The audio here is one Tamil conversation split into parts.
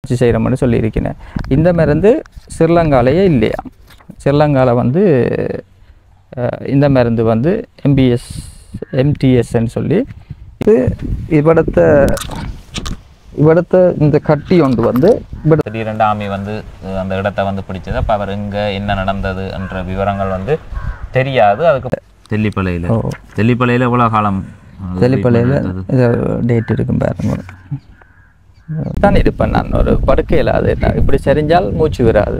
வச்சு செய்கிறோம்னு சொல்லியிருக்கிறேன். இந்த மருந்து ஸ்ரீலங்காலேயே இல்லையா. ஸ்ரீலங்காவில் வந்து இந்த மருந்து வந்து MTSன்னு சொல்லி இவடத்த இந்த கட்டி ஒன்று வந்து திடீரென்று ஆமி வந்து அந்த இடத்த வந்து பிடிச்சது. அப்போ அவர் இங்கே என்ன நடந்தது என்ற விவரங்கள் வந்து தெரியாது. அதுக்கு தெல்லிப்பளையில் எவ்வளோ காலம் தெல்லிப்பளையில் டேட் இருக்கும் பாருங்க தான் இருப்பேன் நான். ஒரு படுக்கையில் அது இப்படி சரிஞ்சால் மூச்சு வராது,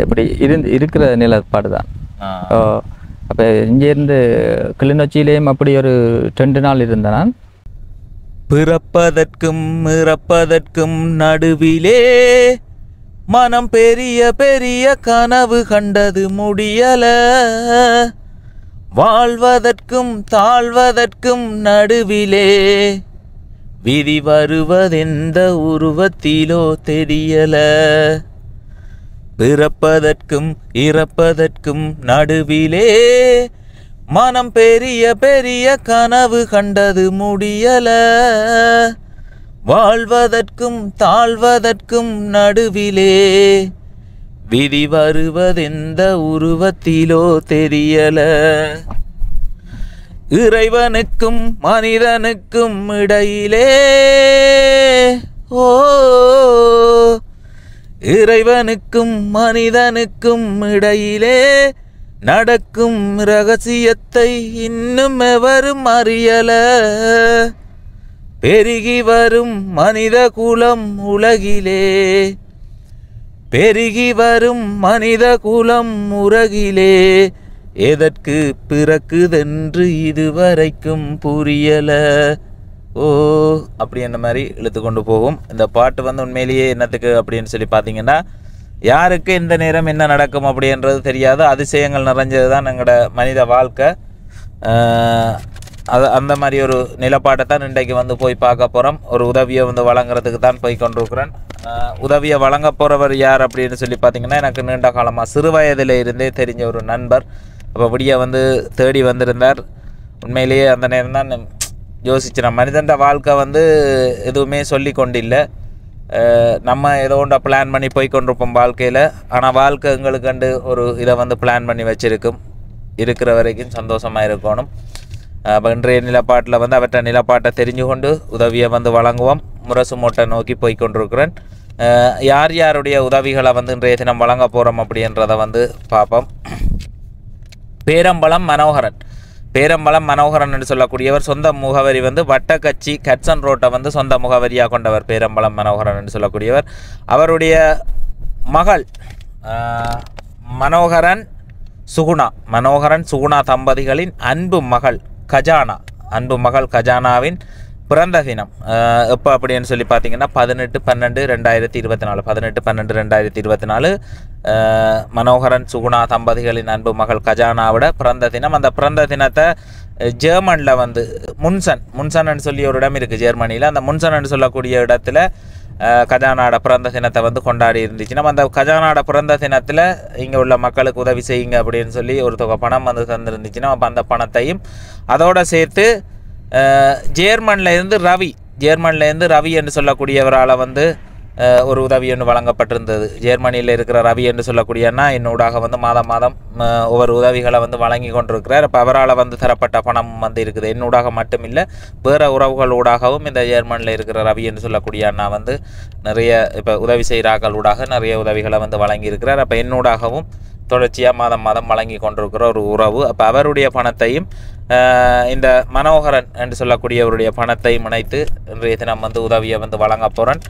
இப்படி இருக்கிற நிலப்பாடு தான். அப்போ இங்கேருந்து கிளிநொச்சியிலேயும் அப்படி ஒரு 2 நாள் இருந்தேன் நான். பிறப்பதற்கும் இறப்பதற்கும் நடுவிலே மனம் பெரிய பெரிய கனவு கண்டது முடியல. வாழ்வதற்கும் தாழ்வதற்கும் நடுவிலே விதி வருவதெந்த உருவத்திலோ தெரியல. பிறப்பதற்கும் இறப்பதற்கும் நடுவிலே மனம் பெரிய பெரிய கனவு கண்டது முடியல. வாழ்வதற்கும் தாழ்வதற்கும் நடுவிலே விதி வருவதெந்த உருவத்திலோ தெரியல. இறைவனுக்கும் மனிதனுக்கும் இடையிலே இறைவனுக்கும் மனிதனுக்கும் இடையிலே நடக்கும் ரகசியத்தை இன்னும் எவரும் அறியல. பெருகி வரும் மனித குலம் உலகிலே, பெருகி வரும் மனித குலம் உலகிலே எதற்கு பிறக்குதென்று இதுவரைக்கும் புரியல. அப்படி என்ன மாதிரி இழுத்து கொண்டு போகும் இந்த பாட்டு வந்து. உண்மையிலேயே என்னத்துக்கு அப்படின்னு சொல்லி பார்த்தீங்கன்னா, யாருக்கு எந்த நேரம் என்ன நடக்கும் அப்படின்றது தெரியாது. அதிசயங்கள் நிறைஞ்சது தான் எங்களோட மனித வாழ்க்கை. அந்த மாதிரி ஒரு நிலப்பாட்டை தான் இன்றைக்கு வந்து போய் பார்க்க போகிறோம். ஒரு உதவியை வந்து வழங்குறதுக்கு தான் போய் கொண்டிருக்கிறேன். உதவியை வழங்க போகிறவர் யார் அப்படின்னு சொல்லி பார்த்தீங்கன்னா, எனக்கு நீண்ட காலமாக சிறு வயதில் இருந்தே தெரிஞ்ச ஒரு நண்பர். அப்போ அப்படியே வந்து தேடி வந்திருந்தார். உண்மையிலேயே அந்த நேரம் தான் யோசிச்சினேன், மனிதன் வாழ்க்கை வந்து எதுவுமே சொல்லி கொண்டில்லை. நம்ம ஏதோ ஒன்றை பிளான் பண்ணி போய் கொண்டிருப்போம் வாழ்க்கையில். ஆனால் வாழ்க்கை எங்களுக்கு கண்டு ஒரு இதை வந்து பிளான் பண்ணி வச்சுருக்கும். இருக்கிற வரைக்கும் சந்தோஷமாக இருக்கணும். அப்போ இன்றைய நிலப்பாட்டில் வந்து அவற்றை நிலப்பாட்டை தெரிஞ்சு கொண்டு உதவியை வந்து வழங்குவோம். முரசு மூட்டை நோக்கி போய் கொண்டிருக்கிறேன். யார் யாருடைய உதவிகளை வந்து இன்றைய தினம் வழங்க போகிறோம் அப்படின்றத வந்து பார்ப்போம். பேரம்பலம் மனோகரன் என்று சொல்லக்கூடியவர் சொந்த முகவரி வந்து வட்டக்கச்சி கட்சன் ரோட்டை வந்து சொந்த முகவரியாக கொண்டவர். பேரம்பலம் மனோகரன் என்று சொல்லக்கூடியவர். அவருடைய மகள் மனோகரன் சுகுணா தம்பதிகளின் அன்பு மகள் கஜானாவின் பிறந்த தினம் எப்போ அப்படின்னு சொல்லி பார்த்தீங்கன்னா 18/12/2024 18/12/2024 மனோகரன் சுகுணா தம்பதிகளின் அன்பு மகள் கஜானாவோட பிறந்த தினம். அந்த பிறந்த தினத்தை ஜெர்மனில் வந்து முன்சன் சொல்லி ஒரு இடம் இருக்குது ஜெர்மனியில். அந்த முன்சன் சொல்லக்கூடிய இடத்துல கஜானாட பிறந்த தினத்தை வந்து கொண்டாடி இருந்துச்சு. நம்ம அந்த கஜானாட பிறந்த தினத்தில் இங்கே உள்ள மக்களுக்கு உதவி செய்யுங்க அப்படின்னு சொல்லி ஒரு தொகை பணம் வந்து தந்துருந்துச்சுன்னா, அப்போ அந்த பணத்தையும் அதோடு சேர்த்து ஜெர்மனிலேருந்து ரவி என்று சொல்லக்கூடியவரால் வந்து ஒரு உதவி ஒன்று வழங்கப்பட்டிருந்தது. ஜெர்மனியில் இருக்கிற ரவி என்று சொல்லக்கூடியன்னா என்னூடாக வந்து மாதம் ஒவ்வொரு உதவிகளை வந்து வழங்கி கொண்டிருக்கிறார். அப்போ அவரால் வந்து தரப்பட்ட பணம் வந்து இருக்குது. என்னூடாக மட்டும் இல்லை, வேறு உறவுகளூடாகவும் இந்த ஜெர்மனியில் இருக்கிற ரவி என்று சொல்லக்கூடிய அண்ணா வந்து நிறைய இப்போ உதவி செய்கிறாக்களூடாக நிறைய உதவிகளை வந்து வழங்கியிருக்கிறார். அப்போ என்னூடாகவும் தொடர்ச்சியாக மாதம் வழங்கி கொண்டிருக்கிற ஒரு உறவு. அப்போ அவருடைய பணத்தையும் இந்த மனோகரன் என்று சொல்லக்கூடியவருடைய பணத்தையும் இணைத்து இன்றைய தினம் வந்து உதவியை வந்து வழங்க போகிறேன்.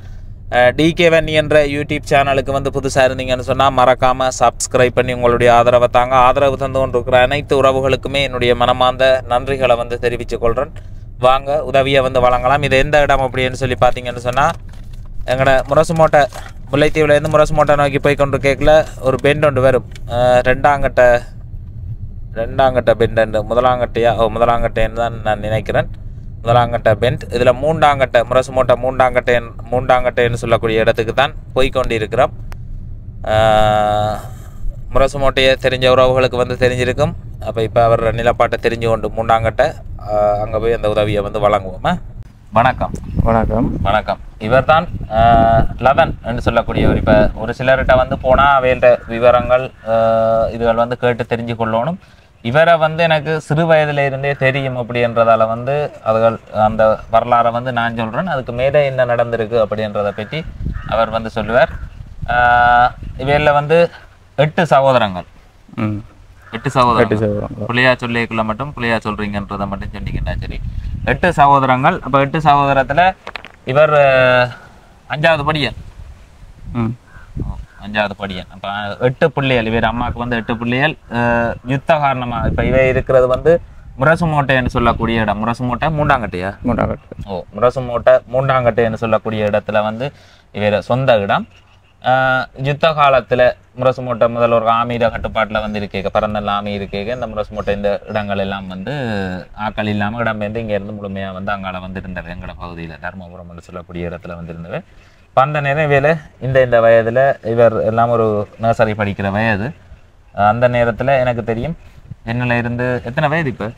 டிகேவன் என்ற யூடியூப் சேனலுக்கு வந்து புதுசாக இருந்தீங்கன்னு சொன்னால் மறக்காமல் சப்ஸ்கிரைப் பண்ணி உங்களுடைய ஆதரவை தாங்க. ஆதரவு தந்து கொண்டிருக்கிற அனைத்து உறவுகளுக்குமே என்னுடைய மனமார்ந்த நன்றிகளை வந்து தெரிவித்துக் கொள்கிறேன். வாங்க உதவியை வந்து வழங்கலாம். இது எந்த இடம் அப்படின்னு சொல்லி பார்த்தீங்கன்னு சொன்னால், எங்களோட முரசுமோட்டை முல்லைத்தீவுலேருந்து முரசுமோட்டை நோக்கி போய் கொண்டு கேட்கல ஒரு பெண்ட் ஒன்று வரும். ரெண்டாங்கட்ட பெண்ட் முதலாங்கட்டைன்னு தான் நான் நினைக்கிறேன். முதலாங்கட்ட பெண்ட். இதில் முரசுமோட்டை மூண்டாங்கட்டைன்னு சொல்லக்கூடிய இடத்துக்கு தான் போய்கொண்டு இருக்கிறோம். முரசுமோட்டையை தெரிஞ்ச உறவுகளுக்கு வந்து தெரிஞ்சிருக்கும். அப்போ இப்போ அவர் நிலப்பாட்டை தெரிஞ்சு கொண்டு மூண்டாங்கட்டை அங்கே போய் அந்த உதவியை வந்து வழங்குவோமா. வணக்கம். வணக்கம். வணக்கம். இவர்தான் லவன் என்று சொல்லக்கூடியவர். இப்போ ஒரு சிலர்கிட்ட வந்து போனால் அவையிட்ட விவரங்கள் இதுகள் வந்து கேட்டு தெரிஞ்சு கொள்ளணும். இவரை வந்து எனக்கு சிறு வயதில் இருந்தே தெரியும் அப்படின்றதால வந்து அதுகள் அந்த வரலாறை வந்து நான் சொல்கிறேன். அதுக்கு மேலே என்ன நடந்திருக்கு அப்படின்றத பற்றி அவர் வந்து சொல்லுவார். இவையில் வந்து 8 சகோதரங்கள். 8 சகோதரங்கள். புள்ளையா சொல்லிக்குள்ள மட்டும் புள்ளையா சொல்றீங்கன்றதை மட்டும் சொன்னீங்கன்னா சரி. 8 சகோதரங்கள். அப்போ 8 சகோதரத்துல இவர் 5வது படியன். 5வது படியன். அப்போ 8 பிள்ளைகள். இவர் அம்மாவுக்கு வந்து 8 பிள்ளைகள். யுத்த காரணமா இப்ப இவ இருக்கிறது வந்து முரசுமோட்டைன்னு சொல்லக்கூடிய இடம். முரசுமோட்டை மூண்டாங்கட்டையா? முரசுமோட்டை மூண்டாங்கட்டைன்னு சொல்லக்கூடிய இடத்துல வந்து இவர் சொந்த இடம். யுத்த காலத்துல முரசுமோட்டை முதல்ல ஒரு ஆமீர கட்டுப்பாட்டில் வந்து இருக்கேங்க, பரந்தல் ஆமி இருக்கேங்க. இந்த முரசுமோட்டை இந்த இடங்கள் எல்லாம் வந்து ஆக்கள் இல்லாமல் இடம்பெயர்ந்து இங்கேருந்து முழுமையாக வந்து அங்கால வந்து இருந்தவை. எங்களோட பகுதியில் தர்மபுரம் என்று சொல்லக்கூடிய இடத்துல வந்து இருந்தவை. இப்போ அந்த நேரம் இந்த வயதில் இவர் எல்லாம் ஒரு நர்சரி படிக்கிற வயது. அந்த நேரத்தில் எனக்கு தெரியும் என்னில் இருந்து எத்தனை வயது இப்போ?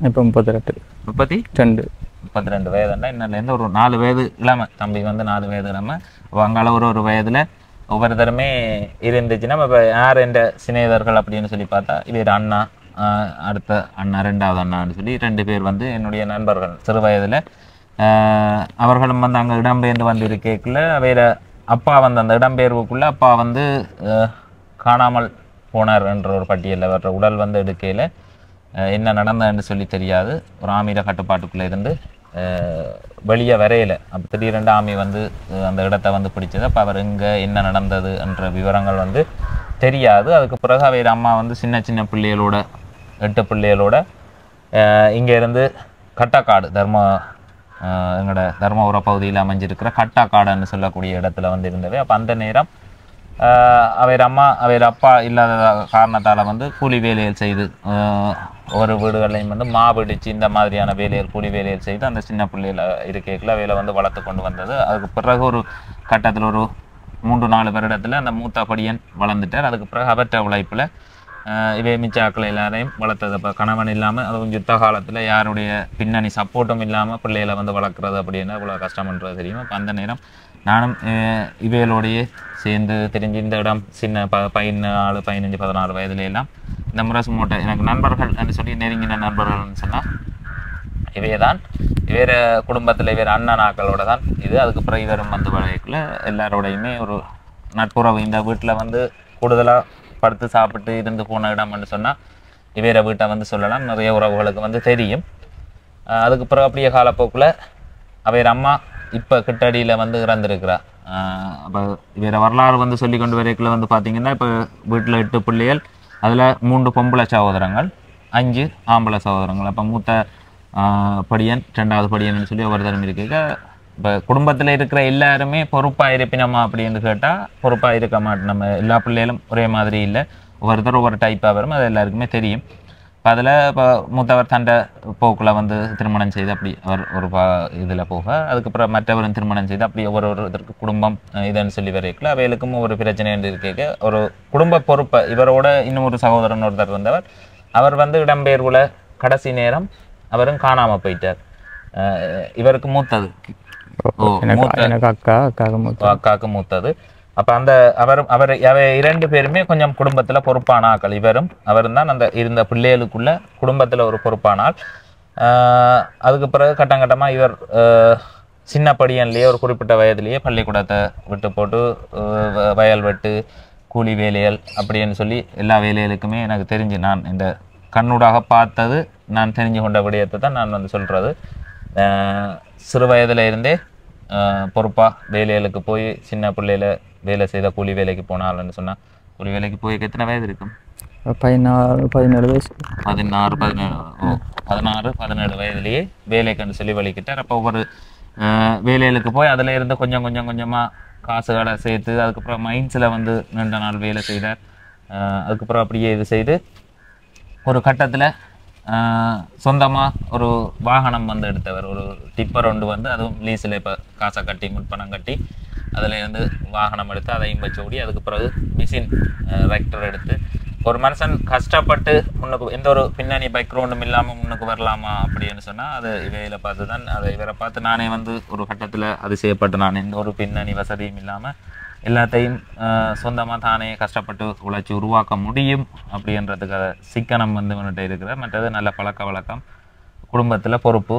32 வயதுன்னா இன்னிலேருந்து ஒரு 4 வயது இல்லாமல் தம்பி வந்து 4 வயது இல்லாமல் அங்கால ஒரு வயதில் ஒவ்வொருத்தருமே இருந்துச்சுன்னா இப்போ யார் என்ற சிநேகிதர்கள் அப்படின்னு சொல்லி பார்த்தா இவர் அண்ணா, அடுத்த அண்ணா, 2வது அண்ணான்னு சொல்லி 2 பேர் வந்து என்னுடைய நண்பர்கள் சிறு வயதில். அவர்களும் வந்து அங்கே இடம்பெயர்ந்து வந்து இருக்கக்குள்ள வேறு அப்பா வந்து அந்த இடம்பெயர்வுக்குள்ளே அப்பா வந்து காணாமல் போனார் என்ற ஒரு பட்டியலில் வர்ற உடல் வந்து எடுக்கையில் என்ன நடந்ததுன்னு சொல்லி தெரியாது. ஒரு ஆமீர கட்டுப்பாட்டுக்குள்ளே இருந்து வெளியே வரையில. அப்போ திடீரெண்டு ஆமி வந்து அந்த இடத்த வந்து பிடிச்சது. அப்போ அவர் எங்கே என்ன நடந்தது என்ற விவரங்கள் வந்து தெரியாது. அதுக்கு பிறகு அவர் அம்மா வந்து சின்ன பிள்ளைகளோட 8 பிள்ளைகளோட இங்கே இருந்து கட்டாக்காடு எங்களோட தர்மபுர பகுதியில் அமைஞ்சிருக்கிற கட்டாக்காடுன்னு சொல்லக்கூடிய இடத்துல வந்து இருந்தவை. அப்போ அந்த நேரம் அவர் அப்பா இல்லாத காரணத்தால் வந்து கூலி வேலைகள் செய்து ஒரு வீடுகளையும் வந்து மாபிடிச்சு இந்த மாதிரியான வேலைகள் கூலி வேலைகள் செய்து அந்த சின்ன பிள்ளைகள் இருக்கைக்குள்ள வேலை வந்து வளர்த்து கொண்டு வந்தது. அதுக்கு பிறகு ஒரு கட்டத்தில் ஒரு 3-4 வருடத்தில் அந்த மூத்த படியன் வளர்ந்துட்டார். அதுக்கு பிறகு அவற்ற உழைப்பில் இவை மிச்ச ஆக்களை எல்லாரையும் வளர்த்தது. அப்போ கணவன் இல்லாமல் அதுவும் யுத்த காலத்தில் யாருடைய பின்னணி சப்போர்ட்டும் இல்லாமல் பிள்ளைகளை வந்து வளர்க்குறது அப்படின்னா இவ்வளோ கஷ்டம்ன்றது தெரியும். அப்போ அந்த நேரம் நானும் இவைகளோடையே சேர்ந்து தெரிஞ்சு இந்த இடம் சின்ன 14, 15, 16 வயதுல எல்லாம் இந்த முரசுமோட்டை எனக்கு நண்பர்கள் என்று சொல்லி நெருங்கின நண்பர்கள்னு சொன்னால் இவையதான். இவர் குடும்பத்தில் இவர் அண்ணனாக்களோட தான் இது. அதுக்கு பிறகு இவரும் வந்து வழக்குள்ள எல்லாரோடையுமே ஒரு நட்புறவு. இந்த வீட்டில் வந்து கூடுதலாக படுத்து சாப்பிட்டு இருந்து போன இடம்னு சொன்னால் இவர வீட்டை வந்து சொல்லலாம். நிறைய உறவுகளுக்கு வந்து தெரியும். அதுக்கு பிறகு அப்படியே காலப்போக்கில் அவர் அம்மா இப்போ கிட்டடியில் வந்து இறந்துருக்கிறா. அப்போ வேறு வரலாறு வந்து சொல்லி கொண்டு வரைக்குள்ள வந்து பார்த்திங்கன்னா இப்போ வீட்டில் 8 பிள்ளைகள், அதில் 3 பொம்பளை சகோதரங்கள், 5 ஆம்பளை சகோதரங்கள். அப்போ மூத்த படியன் 2வது படியன்னு சொல்லி ஒவ்வொருத்தரும் இருக்கீங்க. இப்போ குடும்பத்தில் இருக்கிற எல்லாருமே பொறுப்பாக இருப்பினமா அப்படின்னு கேட்டால் பொறுப்பாக இருக்க மாட்டோம். நம்ம எல்லா பிள்ளைகளும் ஒரே மாதிரி இல்லை, ஒவ்வொருத்தர் ஒவ்வொரு டைப்பாக வரும். அது எல்லாருக்குமே தெரியும். இப்போ அதில் இப்போ மூத்தவர் தண்டை போக்கில் வந்து திருமணம் செய்து அப்படி அவர் ஒரு இதில் போக, அதுக்கப்புறம் மற்றவரும் திருமணம் செய்து அப்படி ஒவ்வொருத்தருக்கு குடும்பம் இதுன்னு சொல்லி வரைக்கல அவைகளுக்கும் ஒரு பிரச்சனை என்று இருக்க ஒரு குடும்ப பொறுப்பை இவரோட இன்னும் ஒரு சகோதரன் ஒருத்தர் இருந்தவர். அவர் வந்து இடம்பெயர்வுல கடைசி நேரம் அவரும் காணாமல் போயிட்டார். இவருக்கு மூத்தது அக்காவுக்கு மூத்தது. அப்போ அந்த அவர் 2 பேருமே கொஞ்சம் குடும்பத்தில் பொறுப்பான ஆக்கள். அவரும் தான் அந்த இருந்த பிள்ளைகளுக்குள்ள குடும்பத்தில் ஒரு பொறுப்பானால். அதுக்கு பிறகு கட்டமாக இவர் சின்ன படியன்லேயே ஒரு குறிப்பிட்ட வயதிலேயே பள்ளிக்கூடத்தை விட்டு போட்டு வயல் வெட்டு கூலி வேலைகள் அப்படின்னு சொல்லி எல்லா வேலைகளுக்குமே எனக்கு தெரிஞ்சு நான் இந்த கண்ணூடாக பார்த்தது நான் தெரிஞ்சு கொண்ட விடயத்தை தான் நான் வந்து சொல்கிறது. சிறு வயதில் இருந்தே பொறுப்பாக வேலைகளுக்கு போய் சின்ன பிள்ளையில வேலை செய்த கூலி வேலைக்கு போனால்னு சொன்னால் கூலி வேலைக்கு போய் எத்தனை வயது இருக்கும்? 17 வயசு. 17 வயதுலேயே வேலைக்குன்னு சொல்லி வலிக்கிட்டார். அப்போ ஒவ்வொரு வேலைகளுக்கு போய் அதில் இருந்து கொஞ்சமாக காசுகளை சேர்த்து அதுக்கப்புறம் மைன்ஸில் வந்து நீண்ட நாள் வேலை செய்தார். அதுக்கப்புறம் அப்படியே இது செய்து ஒரு கட்டத்தில் சொந்தமாக ஒரு வாகனம் வந்து எடுத்தவர். ஒரு டிப்பர் ஒன்று வந்து அதுவும் லீஸில் இப்போ காசை கட்டி முன்பணம் கட்டி அதில் இருந்து வாகனம் எடுத்து அதையும் வச்சு ஓடி அதுக்கு பிறகு மிஷின் வெக்டர் எடுத்து ஒரு மனுஷன் கஷ்டப்பட்டு முன்னுக்கு எந்த ஒரு பின்னணி பேக்ரவுண்டும் இல்லாமல் முன்னுக்கு வரலாமா அப்படின்னு சொன்னால் அது இவையில பார்த்து தான் அதை இவரை பார்த்து நானே வந்து ஒரு கட்டத்தில் அதிசயப்பட்டு நான் எந்த ஒரு பின்னணி வசதியும் இல்லாமல் எல்லாத்தையும் சொந்தமாக தானே கஷ்டப்பட்டு உழைச்சி உருவாக்க முடியும் அப்படின்றதுக்கு சிக்கனம் வந்து வந்துட்டு இருக்கிற மற்றது நல்ல பழக்க வழக்கம் குடும்பத்தில் பொறுப்பு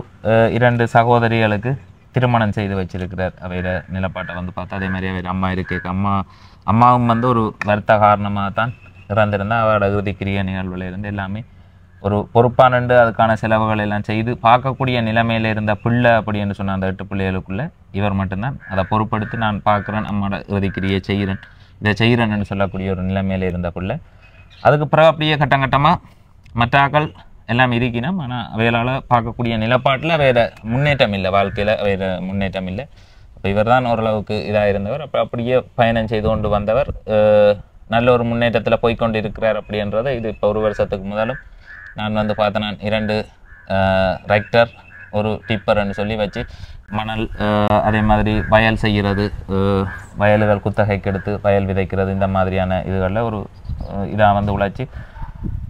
2 சகோதரிகளுக்கு திருமணம் செய்து வச்சிருக்கிறார் அவையில நிலப்பாட்டை வந்து பார்த்தா அதே மாதிரி அவர் அம்மா இருக்கு அம்மாவும் வந்து ஒரு வருத்த காரணமாக தான் இறந்திருந்தால் அவரோட இறுதி கிரிய நிகழ்வுல இருந்து எல்லாமே ஒரு பொறுப்பானண்டு அதுக்கான செலவுகள் எல்லாம் செய்து பார்க்கக்கூடிய நிலைமையில இருந்த பிள்ளை அப்படின்னு சொன்ன அந்த 8 பிள்ளைகளுக்குள்ள இவர் மட்டும்தான் அதை பொறுப்படுத்தி நான் பார்க்குறேன் அம்மாவோட இறுதி கிரியை செய்கிறேன் இதை செய்கிறேன்னு சொல்லக்கூடிய ஒரு நிலைமையில இருந்த பிள்ளை அதுக்கு பிறகு அப்படியே கட்டமாக மற்றாக்கள் எல்லாம் இருக்கணும் ஆனால் அவைகளால் பார்க்கக்கூடிய நிலப்பாட்டில் வேறு முன்னேற்றம் இல்லை வாழ்க்கையில் வேறு முன்னேற்றம் இல்லை அப்போ இவர் தான் ஓரளவுக்கு இதாக இருந்தவர் அப்போ அப்படியே பயணம் செய்து கொண்டு வந்தவர் நல்ல ஒரு முன்னேற்றத்தில் போய்கொண்டு இருக்கிறார் அப்படின்றத இது இப்போ 1 வருஷத்துக்கு முதலும் நான் வந்து பார்த்தேன் நான் 2 டிராக்டர் ஒரு டிப்பர்ன்னு சொல்லி வச்சு மணல் அதே மாதிரி வயல் செய்கிறது வயல்கள் குத்தகைக்கு எடுத்து வயல் விதைக்கிறது இந்த மாதிரியான இதுகளில் ஒரு இதாக வந்து உழைச்சி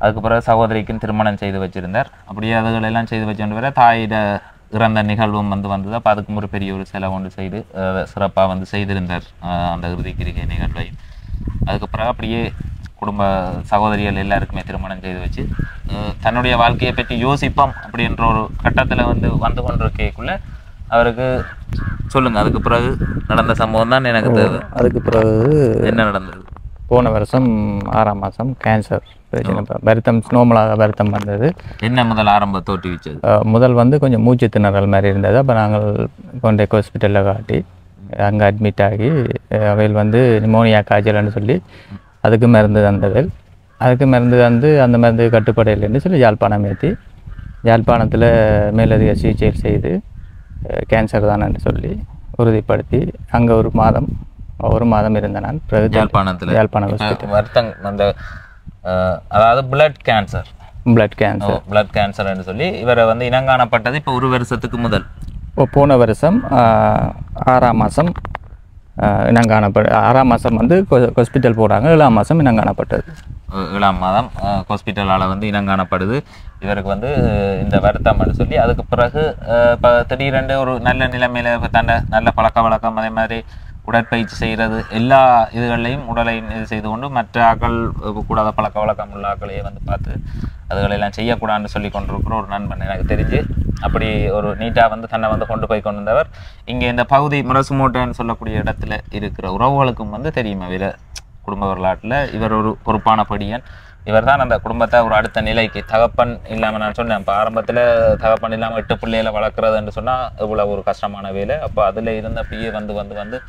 அதுக்கு பிறகு சகோதரிக்கும் திருமணம் செய்து வச்சுருந்தார் அப்படியே அதுகளெல்லாம் செய்து வச்சுட்டு வர தாயிட இறந்த நிகழ்வும் வந்தது அப்போ அதுக்கும் ஒரு பெரிய ஒரு செலவு ஒன்று செய்து சிறப்பாக வந்து செய்திருந்தார் அந்த இறுதி கிரிகை நிகழ்வையும் அதுக்கு பிறகு அப்படியே குடும்ப சகோதரிகள் எல்லாருக்குமே திருமணம் செய்து வச்சு தன்னுடைய வாழ்க்கையை பற்றி யோசிப்போம் அப்படின்ற ஒரு கட்டத்தில் வந்து கொண்டிருக்கக்குள்ள அவருக்கு சொல்லுங்கள் அதுக்கு பிறகு நடந்த சம்பவம் தான் எனக்கு தேவை அதுக்கு பிறகு என்ன நடந்தது போன வருஷம் 6ஆம் மாதம் கேன்சர் பிரச்சனை வருத்தம் நோமலாக வருத்தம் வந்தது என்ன முதல் ஆரம்ப தோட்டி வச்சது முதல் வந்து கொஞ்சம் மூச்சு திணறல் மாதிரி இருந்தது அப்போ நாங்கள் கொண்டே ஹாஸ்பிட்டலில் காட்டி அங்கே அட்மிட் ஆகி அவையில் வந்து நிமோனியா காய்ச்சல்னு சொல்லி அதுக்கு மருந்து தந்தவள் அதுக்கு மருந்து வந்து அந்த மருந்து கட்டுப்படையில்லைன்னு சொல்லி யாழ்ப்பாணம் ஏற்றி யாழ்ப்பாணத்தில் மேலதிக சிகிச்சை செய்து கேன்சர் தானன்னு சொல்லி உறுதிப்படுத்தி அங்கே ஒரு மாதம் இருந்த நான் யாழ்ப்பாணம் வருத்தம் அந்த அதாவது பிளட் கேன்சர்னு சொல்லி இவரை வந்து இனங்காணப்பட்டது இப்போ 1 வருஷத்துக்கு முதல் போன வருஷம் 6ஆம் மாதம் இனங்காணப்பட்ட 6ஆம் மாதம் வந்து ஹாஸ்பிட்டல் போகிறாங்க 7ஆம் மாதம் இனங்காணப்பட்டது 7ஆம் மாதம் ஹாஸ்பிட்டலால் வந்து இனங்காணப்படுது இவருக்கு வந்து இந்த வருத்தம்னு சொல்லி அதுக்கு பிறகு இப்போ திடீரென்று ஒரு நல்ல நிலைமையில் தண்டை நல்ல பழக்க வழக்கம் அதே மாதிரி உடற்பயிற்சி செய்கிறது எல்லா இதுகளையும் உடலையும் இது செய்து கொண்டு மற்ற ஆக்கள் கூடாத பழக்க வழக்கம் உள்ள ஆக்களையே வந்து பார்த்து அதுகளெல்லாம் செய்யக்கூடாதுன்னு சொல்லி கொண்டிருக்கிற ஒரு நண்பன் எனக்கு தெரிஞ்சு அப்படி ஒரு நீட்டாக வந்து தன்னை வந்து கொண்டு போய் கொண்டு வந்தவர் இங்கே இந்த பகுதி முரசுமோட்டைன்னு சொல்லக்கூடிய இடத்துல இருக்கிற உறவுகளுக்கும் வந்து தெரியுமா இவர் குடும்ப வரலாற்றில் இவர் ஒரு பொறுப்பான படியன் இவர் தான் அந்த குடும்பத்தை ஒரு அடுத்த நிலைக்கு தகப்பன் இல்லாமல் நான் சொன்னேன் இப்போ ஆரம்பத்தில் தகப்பன் இல்லாமல் 8 பிள்ளைகளை வளர்க்குறதுன்னு சொன்னால் இவ்வளோ ஒரு கஷ்டமான வேலை அப்போ அதில் இருந்த அப்படியே வந்து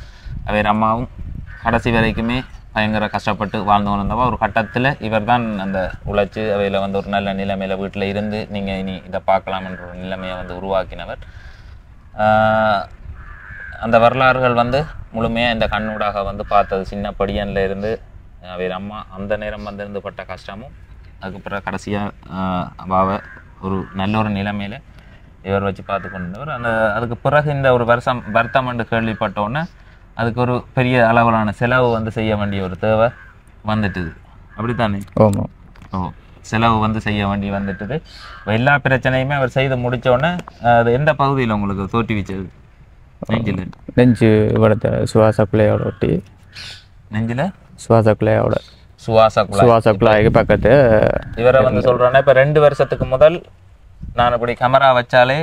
அவர் அம்மாவும் கடைசி வரைக்குமே பயங்கர கஷ்டப்பட்டு வாழ்ந்து வந்தவா ஒரு கட்டத்தில் இவர் தான் அந்த உழைச்சி அவையில் வந்து ஒரு நல்ல நிலைமையில் வீட்டில் இருந்து நீங்கள் இனி இதை பார்க்கலாம்ன்ற ஒரு நிலைமையை வந்து உருவாக்கினவர் அந்த வரலாறுகள் வந்து முழுமையாக இந்த கண்ணூடாக வந்து பார்த்தது சின்ன படியனில் இருந்து அவர் அம்மா அந்த நேரம் வந்திருந்து பட்ட கஷ்டமும் அதுக்கப்புறம் கடைசியாக அவாவை ஒரு நல்ல ஒரு நிலைமையில் இவர் வச்சு பார்த்து கொண்டவர் அதுக்கு பிறகு இந்த ஒரு வருத்தம் என்று கேள்விப்பட்டோன்னே அதுக்கு ஒரு பெரிய அளவிலான செலவு வந்து செய்ய வேண்டிய ஒரு தேவை வந்துட்டுது அப்படித்தானே செலவு வந்து செய்ய வேண்டி வந்துட்டுது எல்லா பிரச்சனையுமே அவர் செய்து முடித்தோடனே அது எந்த பகுதியில் உங்களுக்கு தோட்டி வச்சது நெஞ்சு இவடத்தை சுவாச குழையோட ஒட்டி நெஞ்சில் சுவாச குழாய்க்கு பக்கத்து இவரை வந்து சொல்கிறேன்னா இப்போ 2 வருஷத்துக்கு முதல் நான் இப்படி கேமரா வச்சாலே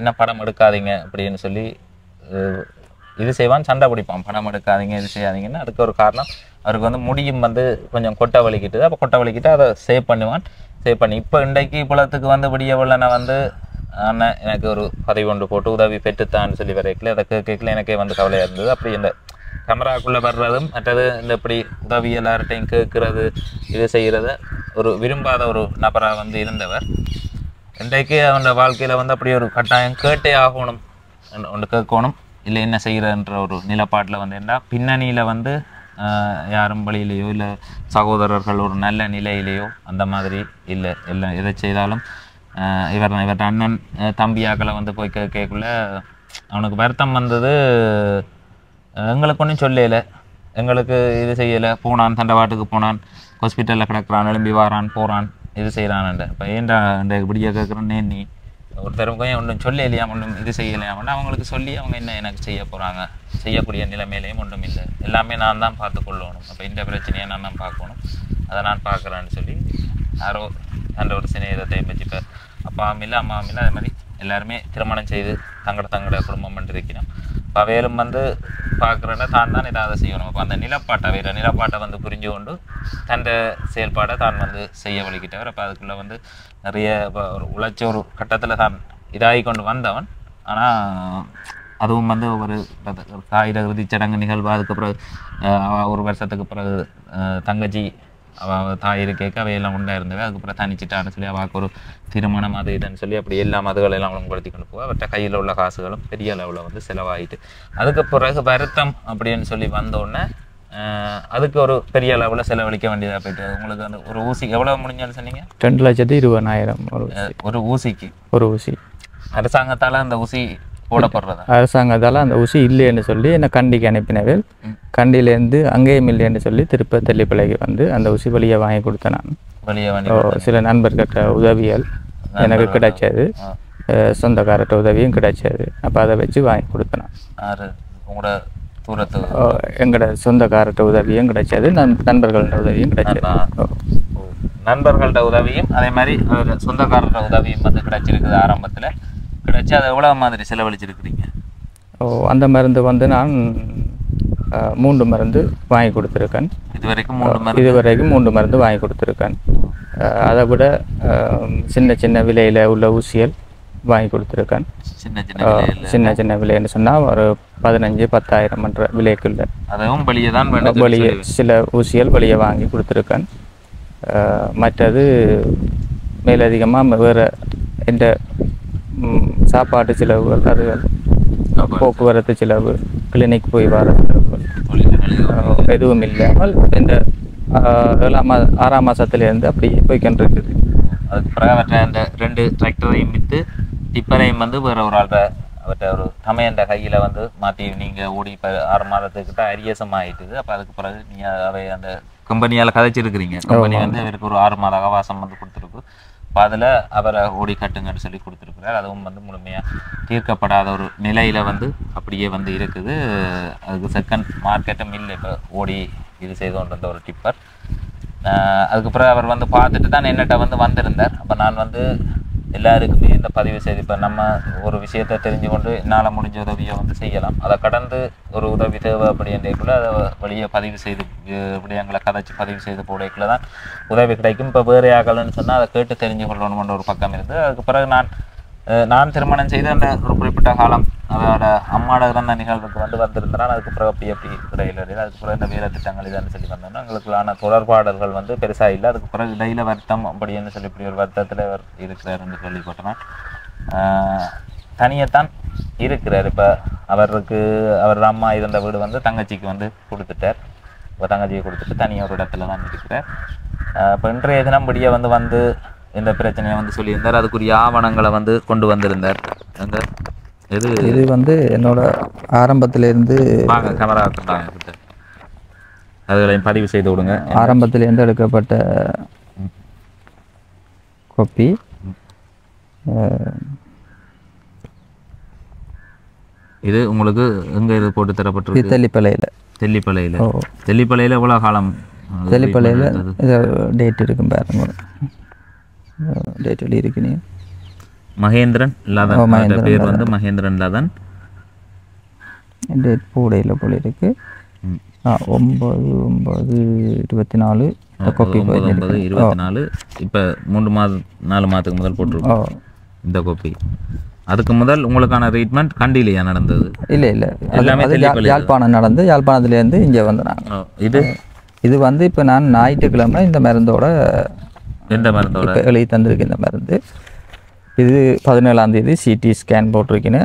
என்ன படம் எடுக்காதீங்க அப்படின்னு சொல்லி இது செய்வான் சண்டை பிடிப்பான் படம் எடுக்காதீங்க இது செய்யாதீங்கன்னா அதுக்கு ஒரு காரணம் அவருக்கு வந்து முடியும் வந்து கொஞ்சம் கொட்டை வலிக்கிட்டு அப்போ கொட்டை வலிக்கிட்டு அதை சேவ் பண்ணி இப்போ இன்றைக்கு புலத்துக்கு வந்து விடியவில்லை நான் வந்து ஆனால் எனக்கு ஒரு பதவி ஒன்று போட்டு உதவி பெற்றுத்தான்னு சொல்லி வரைக்கல அதை கேட்கல எனக்கே வந்து கவலையாக இருந்தது அப்படி இந்த கேமராக்குள்ளே வர்றதும் மற்றது இந்த இப்படி உதவி எல்லார்ட்டையும் கேட்குறது இது செய்கிறது ஒரு விரும்பாத ஒரு நபராக வந்து இருந்தவர் இன்றைக்கு அவனோட வாழ்க்கையில் வந்து அப்படி ஒரு கட்டாயம் கேட்டே ஆகணும் ஒன்று கேட்கணும் இல்லை என்ன செய்கிறன்ற ஒரு நிலப்பாட்டில் வந்து என்ன பின்னணியில் வந்து யாரும் வழியிலையோ இல்லை சகோதரர்கள் ஒரு நல்ல நிலையிலையோ அந்த மாதிரி இல்லை எல்லாம் எதை செய்தாலும் இவர்கிட்ட அண்ணன் தம்பியாக்களை வந்து போய் கேட்கக்குள்ள அவனுக்கு வருத்தம் வந்தது எங்களுக்கு ஒன்றும் சொல்லலை எங்களுக்கு இது செய்யலை, போனான் தண்டவாட்டுக்கு போனான், ஹாஸ்பிட்டலில் கிடக்கிறான், எழும்பி வாரான் போகிறான், இது செய்கிறான்ன்ற. இப்போ ஏன்டா இந்த இப்படியே கேட்குறேன்னே நீ ஒருத்தருக்கும் ஒன்றும் சொல்ல இல்லையா, ஒன்றும் இது செய்யலையாமன்னா அவங்களுக்கு சொல்லி அவங்க என்ன எனக்கு செய்ய போகிறாங்க, செய்யக்கூடிய நிலைமையிலையும் ஒன்றும் இல்லை, எல்லாமே நான் தான் பார்த்துக்கொள்ளணும். அப்போ இந்த பிரச்சனையை நான் தான் பார்க்கணும், அதை நான் பார்க்குறேன்னு சொல்லி யாரோ அந்த ஒரு சிநேகத்தை வச்சு இப்போ அப்பாவும் இல்லை அம்மாவும் இல்லை, அதே மாதிரி எல்லாருமே திருமணம் செய்து தங்களோட குடும்பம் பண்ணி இருக்கணும். இப்போ அவையிலும் பார்க்குறேன்னா தான் ஏதாவது செய்யணும். அப்போ அந்த நிலப்பாட்டை புரிஞ்சு கொண்டு தன் செயல்பாடை தான் செய்ய வலிக்கிட்டவர். அப்போ அதுக்குள்ளே நிறைய இப்போ ஒரு உழைச்ச ஒரு கட்டத்தில் தான் இதாகி கொண்டு வந்தவன். ஆனால் அதுவும் ஒரு காகித இறுதி சடங்கு நிகழ்வு, அதுக்கப்புறம் ஒரு வருஷத்துக்கு பிறகு தங்கச்சி அவள் தாயிரு கேட்க அவையெல்லாம் உண்டாக இருந்தவை. அதுக்கப்புறம் தனிச்சிட்டான்னு சொல்லி அவளுக்கு ஒரு திருமணம் அது இதுன்னு சொல்லி அப்படி எல்லா மதுகளெல்லாம் ஒழுங்குபடுத்தி கொண்டு போக அவர்கிட்ட கையில் உள்ள காசுகளும் பெரிய அளவில் செலவாகிட்டு, அதுக்கு பிறகு வருத்தம் அப்படின்னு சொல்லி வந்தோடனே அதுக்கு ஒரு பெரிய அளவில் செலவழிக்க வேண்டியதாக போயிட்டு. உங்களுக்கு அந்த ஒரு ஊசி எவ்வளோ முடிஞ்சாலும் சொன்னீங்க? 2,20,000 ஒரு ஊசிக்கு. ஒரு ஊசி அரசாங்கத்தால் அந்த ஊசி போடப்படுறதா? அரசாங்கத்தால் அந்த ஊசி இல்லைன்னு சொல்லி என்னை கண்டிக்கு அனுப்பினவே, கண்டியிலேருந்து அங்கேயும் இல்லைன்னு சொல்லி திருப்ப தெல்லிப்பளைக்கு அந்த ஊசி வழியை வாங்கி கொடுத்தேன் நான். சில நண்பர்கிட்ட உதவிகள் எனக்கு கிடைச்சது, சொந்தக்காரர்கிட்ட உதவியும் கிடைச்சது. அப்போ அதை வச்சு வாங்கி கொடுத்தேன். உங்களோட தூரத்து எங்களோட சொந்தக்காரர்கிட்ட உதவியும் கிடைச்சது, நண்பர்களோட உதவியும் கிடைச்சது. நண்பர்களோட உதவியும் அதே மாதிரி சொந்தக்காரரோட உதவியும் கிடைச்சிருக்குது. ஆரம்பத்தில் கிடைச்சி அதை எவ்வளோ மாதிரி செலவழிச்சிருக்கிறீங்க? அந்த மருந்து நான் 3 மருந்து வாங்கி கொடுத்துருக்கேன். இதுவரைக்கும் 3 மருந்து வாங்கி கொடுத்துருக்கேன். அதை விட சின்ன விலையில் உள்ள ஊசிகள் வாங்கி கொடுத்துருக்கேன். சின்ன விலைன்னு சொன்னால் ஒரு 15,000-10,000 என்ற விலைக்குள்ள அதுவும் வெளியே தான் வெளியே சில ஊசிகள் வெளியே வாங்கி கொடுத்துருக்கேன். மற்றது மேலதிகமாக வேறு எந்த சாப்பாட்டு செலவுகள், அதுகள் போக்குவரத்து செலவு, கிளினிக் போய் வர எதுவும் இல்லாமல் இந்த 6ஆம் மாதத்துலேருந்து அப்படி போய்கொண்டிருக்குது. அதுக்கு பிறகு அந்த 2 டிராக்டரையும் விற்று டிப்பரையும் வேறு ஒரு ஆள்கிட்ட அவர்கிட்ட ஒரு தமையன்ற கையில் மாற்றி நீங்கள் ஓடி இப்போ 6 மாதத்துக்கிட்ட அரியசம் ஆகிட்டுது. அப்போ அதுக்கு பிறகு நீங்கள் அவை அந்த கம்பெனியால் கதைச்சிருக்கிறீங்க. கம்பெனி அவருக்கு ஒரு 6 மாத அவகாசம் கொடுத்துருக்கு. இப்போ அதில் அவரை ஓடி கட்டுங்கன்னு சொல்லி கொடுத்துருக்குறாரு. அதுவும் முழுமையாக தீர்க்கப்படாத ஒரு நிலையில் அப்படியே இருக்குது. அதுக்கு செகண்ட் மார்க்கெட்டும் இல்லை. இப்போ ஓடி இது செய்து கொண்டு வந்த ஒரு டிப்பர். அதுக்கப்புறம் அவர் பார்த்துட்டு தான் என்னட்ட வந்திருந்தார். அப்போ நான் எல்லாருக்குமே இந்த பதிவு செய்து இப்போ நம்ம ஒரு விஷயத்தை தெரிஞ்சு கொண்டு என்னால் முடிஞ்ச உதவியை செய்யலாம். அதை கடந்து ஒரு உதவி தேவை அப்படின்றக்குள்ளே அதை வழியை பதிவு செய்து இப்படி எங்களை கதைச்சி பதிவு செய்து போடைக்குள்ளே தான் உதவி கிடைக்கும். இப்போ வேறு ஆகலன்னு சொன்னால் அதை கேட்டு தெரிஞ்சு கொள்ளணும்ன்ற ஒரு பக்கம் இருக்குது. அதுக்கு பிறகு நான் திருமணம் செய்து அந்த ஒரு குறிப்பிட்ட காலம் அதோட அம்மாவோட இறந்த நிகழ்வுக்கு வந்திருந்தேன். அதுக்கு பிறகு எப்படி இடையில அதுக்கு பிறகு இந்த வேலை திட்டங்கள் இதுன்னு சொல்லி வந்தோம்னா எங்களுக்குள்ளான தொடர்பாடல்கள் பெருசாக இல்லை. அதுக்கு பிறகு இடையில வருத்தம் அப்படின்னு சொல்லி இப்படி ஒரு வருத்தத்தில் அவர் இருக்கிறாருன்னு கேள்விப்பட்டேன். தனியைத்தான் இருக்கிறார். இப்போ அவர் அம்மா இருந்த வீடு தங்கச்சிக்கு கொடுத்துட்டார். இப்போ தங்கச்சியை கொடுத்துட்டு தனியாக ஒரு இடத்துல தான் இருக்கிறார். இப்போ இன்றைய தினம்படியே இந்த பிரச்சனையை சொல்லியிருந்தார். அதுக்குரிய ஆவணங்களை கொண்டு வந்திருந்தார். அங்கே இது என்னோட ஆரம்பத்திலேருந்து கேமரா அதுகளையும் பதிவு செய்து விடுங்க. ஆரம்பத்திலேருந்து எடுக்கப்பட்ட காப்பி. இது உங்களுக்கு எங்கே இது போட்டு தரப்பட்டிருக்கு? தெல்லிப்பளையில் எவ்வளோ காலம்? தெல்லிப்பளையில் டேட் இருக்கும் பாருங்க. டேட் எழுதியிருக்கீங்க. மகேந்திரன் லதன் பேர் மகேந்திரன் லதன். டேட் போடையில் போல இருக்கு. 9/9/24 காப்பி 9/9/24. இப்போ 3-4 மாதத்துக்கு முதல் போட்டிருக்கோம் இந்த காப்பி. அதுக்கு முதல் உங்களுக்கான ட்ரீட்மெண்ட் கண்டிலையா நடந்தது? இல்லை எல்லாமே யாழ்ப்பாணம் நடந்து யாழ்ப்பாணத்துலேருந்து இங்கே வந்தேன். இது இப்போ நான் ஞாயிற்றுக்கிழமை இந்த மருந்தோட எழுதி தந்திருக்கு. இந்த மருந்து இது 17ஆம் தேதி சிடி ஸ்கேன் போட்டிருக்கேன்னு.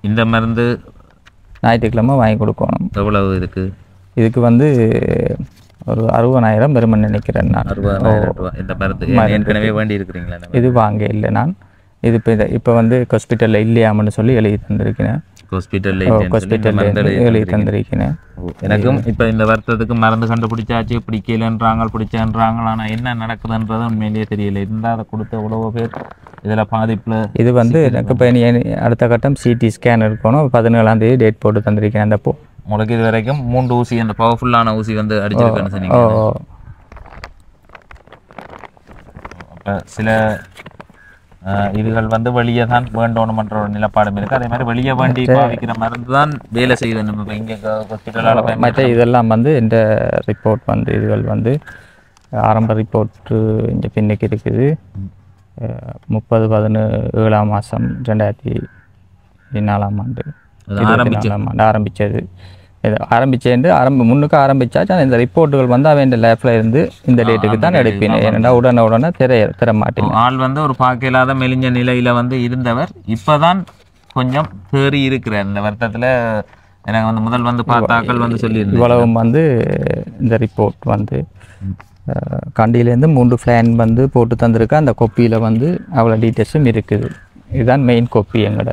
இந்த மருந்து ஞாயிற்றுக்கிழமை வாங்கி கொடுக்கணும். எவ்வளவு இருக்குது? இதுக்கு ஒரு 60,000 வரும்னு நினைக்கிறேன் நான். 60,000 ரூபாய் இந்த மருந்து ஏற்கனவே வேண்டி இருக்கிறீங்களா? இது வாங்க இல்லை நான். இது இப்போ ஹாஸ்பிட்டலில் இல்லையாமன்னு சொல்லி எழுதி தந்திருக்கேன். ஹாஸ்பிட்டல் எழுதி தந்திருக்கிறேன். எனக்கும் இப்போ இந்த வருத்தத்துக்கு மருந்து கண்டுபிடிச்சாச்சு, பிடிக்கலன்றாங்க, பிடிச்சன்றாங்க. ஆனால் என்ன நடக்குதுன்றது உண்மையிலேயே தெரியல. இருந்தால் அதை கொடுத்த எவ்வளவோ பேர் இதில் பாதிப்பில். இது வந்து எனக்கு இப்போ அடுத்த கட்டம் சிடி ஸ்கேன் இருக்கணும். 17ஆம் தேதி டேட் போட்டு தந்திருக்கேன். அந்த உங்களுக்கு இது வரைக்கும் 3 ஊசி, அந்த பவர்ஃபுல்லான ஊசி வந்து அடிச்சிருக்கேன்னு சொன்னீங்க. அப்போ சில இதுகள் வந்து வெளியே தான் வேண்டணுமன்ற ஒரு நிலப்பாடும் இருக்குது. அதே மாதிரி வெளியே வேண்டி பாவிக்கிற மருந்து தான் வேலை செய்யுது. நம்ம இப்போ இங்கே ஹாஸ்பிட்டலால் மற்ற இதெல்லாம் வந்து இந்த ரிப்போர்ட் வந்து இதுகள் வந்து ஆரம்ப ரிப்போர்ட்டு இங்கே பின்னுக்கு இருக்குது. 30/17 மாதம் 2004ஆம் ஆண்டு ஆரம்பித்தது. இது முன்னுக்கு ஆரம்பிச்சாச்சு. இந்த ரிப்போர்ட்டுகள் வந்து அவன் லேப்ல இருந்து இந்த டேட்டுக்கு தான் எடுப்பேன். ஏன்னா உடனே தர மாட்டேன். ஆள் வந்து ஒரு பார்க்க இல்லாத மெலிஞ்ச நிலையில வந்து இருந்தவர் இப்போதான் கொஞ்சம் தேறி இருக்கிறார். இந்த வருத்தத்தில் எனக்கு வந்து முதல் வந்து பார்த்தாக்கள் வந்து சொல்லியிருந்தேன். இவ்வளவும் வந்து இந்த ரிப்போர்ட் வந்து கண்டியிலேருந்து 3 ஃபிளான் வந்து போட்டு தந்திருக்கா. அந்த கொப்பியில் வந்து அவ்வளோ டீட்டெயில்ஸும் இருக்குது. இதுதான் மெயின் கொப்பி எங்கட.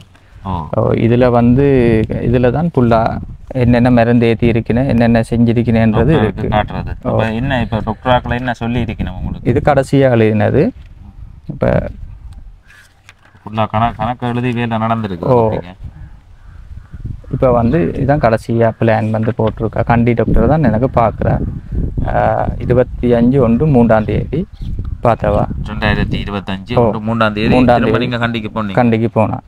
இதில் தான் ஃபுல்லாக என்னென்ன மருந்து ஏற்றி இருக்கணும், என்னென்ன செஞ்சிருக்கணுன்றது இருக்கு. என்ன இப்போ டாக்டராக்கள் என்ன சொல்லி இருக்கணும் உங்களுக்கு? இது கடைசியாக எழுதினது. இப்போ ஃபுல்லாக கணக்கு எழுதி வேலை நடந்திருக்கு. இப்போ வந்து இதுதான் கடைசியாக பிளான் வந்து போட்டிருக்கா. கண்டி டாக்டர் தான் எனக்கு பார்க்குறேன். 25/1 3 பார்த்தவா 2025 3 கண்டிக்கு போனான்.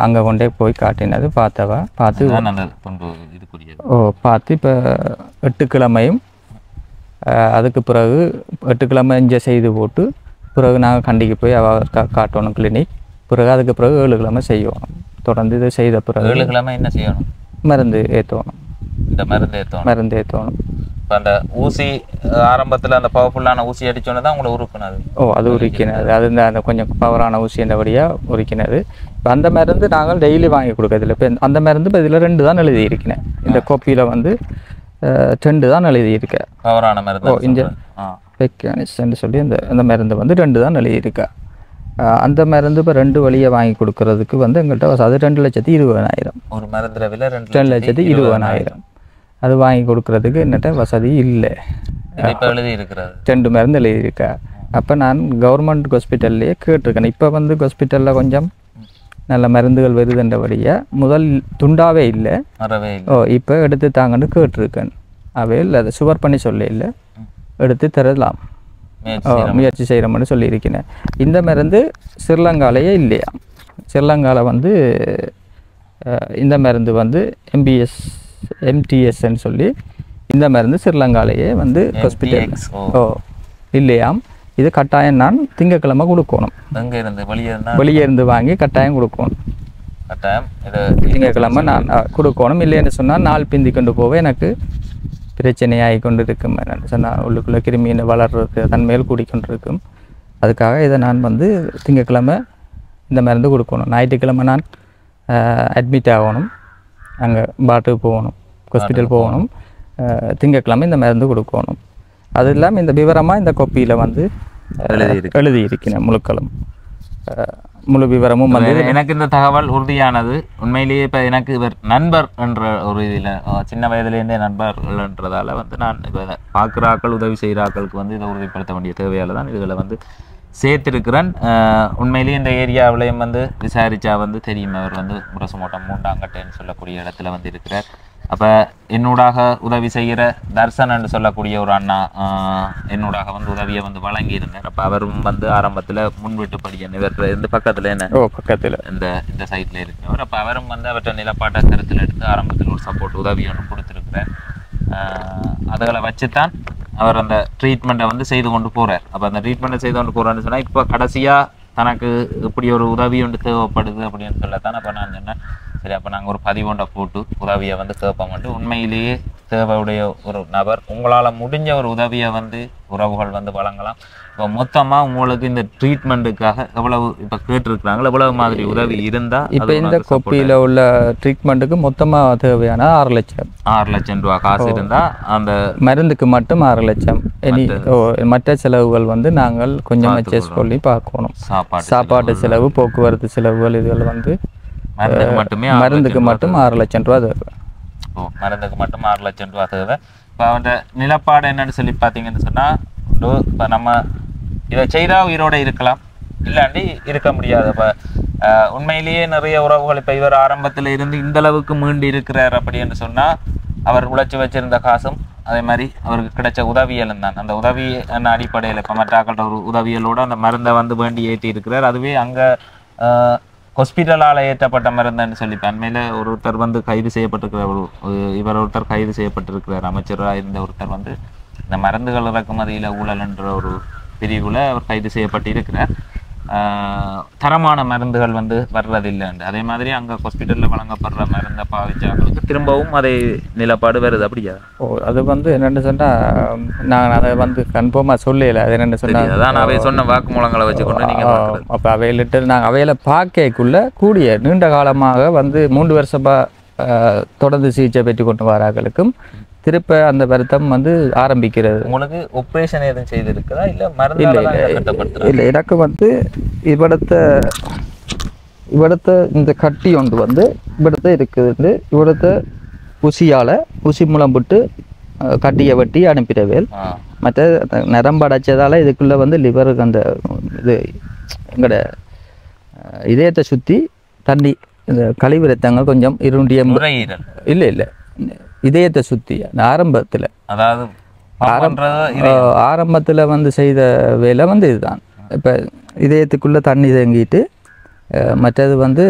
அங்கே கொண்டே போய் காட்டினது பார்த்தவா பார்த்து பார்த்து இப்போ 8 கிழமையும் அதுக்கு பிறகு 8 கிழமை இங்கே செய்து போட்டு பிறகு நாங்கள் கண்டிக்கு போய் காட்டணும் கிளினிக். பிறகு அதுக்கு பிறகு 7 கிழமை செய்யணும். தொடர்ந்து இது செய்த பிறகு 7 கிழமை என்ன செய்யணும்? மருந்து ஏற்றணும். இந்த மருந்து ஏற்றணும். இப்போ அந்த ஊசி ஆரம்பத்தில் அந்த பவர்ஃபுல்லான ஊசி அடிச்சோன்னு தான் உங்களை உருக்குனது. அது உரிக்கினது. அது அந்த கொஞ்சம் பவரான ஊசி என்றபடியாக உரிக்கினது. இப்போ அந்த மருந்து நாங்கள் டெய்லி வாங்கி கொடுக்கறதில்ல. இப்போ அந்த மருந்து இப்போ இதில் 2 தான் எழுதியிருக்கிறேன். இந்த கோப்பியில் வந்து 2 தான் எழுதியிருக்கேன். பவரான மருந்து இந்த பெக்கானிஸ்ன்னு சொல்லி அந்த மருந்து வந்து 2 தான் எழுதியிருக்கேன். அந்த மருந்து இப்போ 2 வழியை வாங்கி கொடுக்கறதுக்கு வந்து எங்கள்கிட்ட அது 2,20,000. ஒரு மருந்து விலை 2,20,000. அது வாங்கி கொடுக்கறதுக்கு என்னட்ட வசதி இல்லை. இப்போ எழுதி இருக்கிறது 2 மருந்து எழுதியிருக்கா. அப்போ நான் கவர்மெண்ட் ஹாஸ்பிட்டல்லையே கேட்டிருக்கேன். இப்போ வந்து ஹாஸ்பிட்டலில் கொஞ்சம் நல்ல மருந்துகள் வருதுன்றபடியாக முதல் துண்டாவே இல்லை. இப்போ எடுத்து தாங்கன்னு கேட்டிருக்கேன். அவையில் அதை சுவர் பண்ணி சொல்ல இல்லை, எடுத்து தரலாம் முயற்சி செய்கிறோம்னு சொல்லியிருக்கிறேன். இந்த மருந்து ஸ்ரீலங்காலேயே இல்லையா. ஸ்ரீலங்காவில் வந்து இந்த மருந்து வந்து MTSன்னு சொல்லி இந்த மருந்து ஸ்ரீலங்காலேயே வந்து ஹாஸ்பிட்டல் இல்லையாம். இது கட்டாயம் நான் திங்கக்கிழமை கொடுக்கணும். வெளியே இருந்து வாங்கி கட்டாயம் கொடுக்கணும். திங்கக்கிழமை நான் கொடுக்கணும். இல்லைன்னு சொன்னால் நாள் பிந்தி கொண்டு போக எனக்கு பிரச்சனையாகி கொண்டு இருக்கும். சொன்னால் உள்ளுக்குள்ளே கிருமியை வளர்றது தன்மையில் கூடிக்கொண்டு இருக்கும். அதுக்காக இதை நான் வந்து திங்கக்கிழமை இந்த மருந்து கொடுக்கணும். ஞாயிற்றுக்கிழமை நான் அட்மிட் ஆகணும். அங்கே பாட்டுக்கு போகணும், ஹாஸ்பிட்டல் போகணும். திங்கக்கிழமை இந்த மருந்து கொடுக்கணும். அது இல்லாமல் இந்த விவரமாக இந்த கோப்பியில் வந்து எழுதியிருக்கிறேன். முழு விவரமும் வந்து எனக்கு இந்த தகவல் உறுதியானது. உண்மையிலேயே இப்போ எனக்கு இவர் நண்பர் என்ற ஒரு இதில் சின்ன வயதுலேருந்தே நண்பர்கள்ன்றதால வந்து நான் இப்போ பார்க்குறாக்கள் உதவி செய்கிறாக்களுக்கு வந்து இதை உறுதிப்படுத்த வேண்டிய தேவையால் தான் இதுகளை வந்து சேர்த்திருக்கிறேன். உண்மையிலேயே இந்த ஏரியாவிலையும் வந்து விசாரித்தா வந்து தெரியும். அவர் வந்து முரசுமோட்டம் 3ஆங்கட்டைன்னு சொல்லக்கூடிய இடத்துல வந்து இருக்கிறார். அப்போ என்னூடாக உதவி செய்கிற தர்சன் என்று சொல்லக்கூடிய ஒரு அண்ணா என்னூடாக வந்து உதவியை வந்து வழங்கியிருந்தார். அப்போ அவரும் வந்து ஆரம்பத்தில் முன்வீட்டுப்படி இவர் இந்த பக்கத்தில் என்ன பக்கத்தில் இந்த சைட்டில் இருக்கிறவர். அப்போ அவரும் வந்து அவற்றை நிலப்பாட்டை கருத்தில் எடுத்து ஆரம்பத்தில் ஒரு சப்போர்ட் உதவி ஒன்று கொடுத்துருக்குறார். அதுகளை வச்சுத்தான் அவர் அந்த ட்ரீட்மெண்ட்டை வந்து செய்து கொண்டு போகிறார். அப்போ அந்த ட்ரீட்மெண்ட்டை செய்து கொண்டு போகிறான்னு சொன்னால் இப்போ கடைசியாக தனக்கு இப்படி ஒரு உதவி ஒன்று தேவைப்படுது அப்படின்னு சொல்லத்தான் அப்போ நான் சொன்னேன், சரி அப்போ நாங்கள் ஒரு பதிவொன்றை போட்டு உதவியை வந்து கேட்போம்ட்டு. உண்மையிலேயே தேவையுடைய ஒரு நபர் உங்களால் முடிஞ்ச ஒரு உதவியை வந்து உறவுகள் வந்து வழங்கலாம். இப்போ மொத்தமாக உங்களுக்கு இந்த ட்ரீட்மெண்ட்டுக்காக எவ்வளவு இப்போ கேட்டுருக்குறாங்களோ எவ்வளவு மாதிரி உதவி இருந்தால் இப்போ இந்த கோப்பியில் உள்ள ட்ரீட்மெண்ட்டுக்கு மொத்தமாக தேவையான 6 லட்சம் 6 லட்சம் ரூபா காசு இருந்தால் அந்த மருந்துக்கு மட்டும் 6 லட்சம். மற்ற செலவுகள் வந்து நாங்கள் கொஞ்சம் அட்ஜஸ்ட் பண்ணி பார்க்கணும். சாப்பாட்டு செலவு, போக்குவரத்து செலவுகள் இதுகள் வந்து மருந்துக்கு மட்டும் 6 லட்சம் ரூபா தேவை. மருந்துக்கு மட்டும் 6 லட்சம் ரூபா தேவை. இப்போ அவன் நிலப்பாடு என்னன்னு சொல்லி பார்த்தீங்கன்னு சொன்னால், இப்போ நம்ம இதை செய்தால் உயிரோடு இருக்கலாம், இல்லாண்டி இருக்க முடியாது. இப்போ உண்மையிலேயே நிறைய உறவுகள் இப்போ இவர் ஆரம்பத்தில் இருந்து இந்த அளவுக்கு மீண்டு இருக்கிறார் அப்படின்னு சொன்னால், அவர் உழைச்சி வச்சிருந்த காசும் அதே மாதிரி அவருக்கு கிடைச்ச உதவியலும் தான். அந்த உதவி என்ன அடிப்படையில் இப்போ மற்றாக்கள்கிட்ட ஒரு உதவியலோடு அந்த மருந்தை வந்து வேண்டி ஏற்றி இருக்கிறார். அதுவே அங்கே ஹாஸ்பிட்டலால் ஏற்றப்பட்ட மருந்துன்னு சொல்லி அண்மையில் ஒருத்தர் வந்து கைது செய்யப்பட்டிருக்கிறார். இவர் ஒருத்தர் கைது செய்யப்பட்டிருக்கிறார். அமைச்சராக இருந்த ஒருத்தர் வந்து இந்த மருந்துகள் இறக்குமதியில் ஊழல் என்ற ஒரு பிரிவில் அவர் கைது செய்யப்பட்டு இருக்கிறார். தரமான மருந்துகள் வந்து வர்றதில்லை. அதே மாதிரி அங்கே ஹாஸ்பிட்டலில் வழங்கப்படுற மருந்தை பாவிச்சாங்களுக்கு திரும்பவும் அதே நிலப்பாடு வருது. அப்படியா? அது வந்து என்னென்னு சொன்னால், நான் அதை வந்து கன்ஃபார்மாக சொல்லலை. அது என்னென்னு சொன்னால், அதான் அவை சொன்ன வாக்குமூலங்களை வச்சுக்கொண்டு நீங்கள் அப்போ அவையிலிட்டு நாங்கள் அவையில் பார்க்கக்குள்ளே கூடிய நீண்ட காலமாக வந்து 3 வருஷமாக தொடர்ந்து சிகிச்சை பெற்று கொண்டு வரார்களுக்கும் திருப்ப அந்த வருத்தம் வந்து ஆரம்பிக்கிறது. உங்களுக்கு ஆப்ரேஷன் எதுவும் செய்திருக்குதா இல்லை மருந்து? இல்லை, எனக்கு வந்து இவ்விடத்த இந்த கட்டி ஒன்று வந்து இவ்விடத்த இருக்குது. இவ்விடத்த ஊசி மூலம் போட்டு கட்டியை வெட்டி அனுப்பிடவேல். மற்ற நரம்பு அடைச்சதால் இதுக்குள்ளே வந்து லிவருக்கு அந்த இது எங்களோட இதயத்தை சுற்றி தண்ணி இந்த கழிவு ரத்தங்கள் கொஞ்சம் இருண்டிய இல்லை இதயத்தை சுற்றி அந்த ஆரம்பத்தில், அதாவது ஆரம்பத்தில் வந்து செய்த வேலை வந்து இதுதான். இப்போ இதயத்துக்குள்ளே தண்ணி தேங்கிட்டு மற்றது வந்து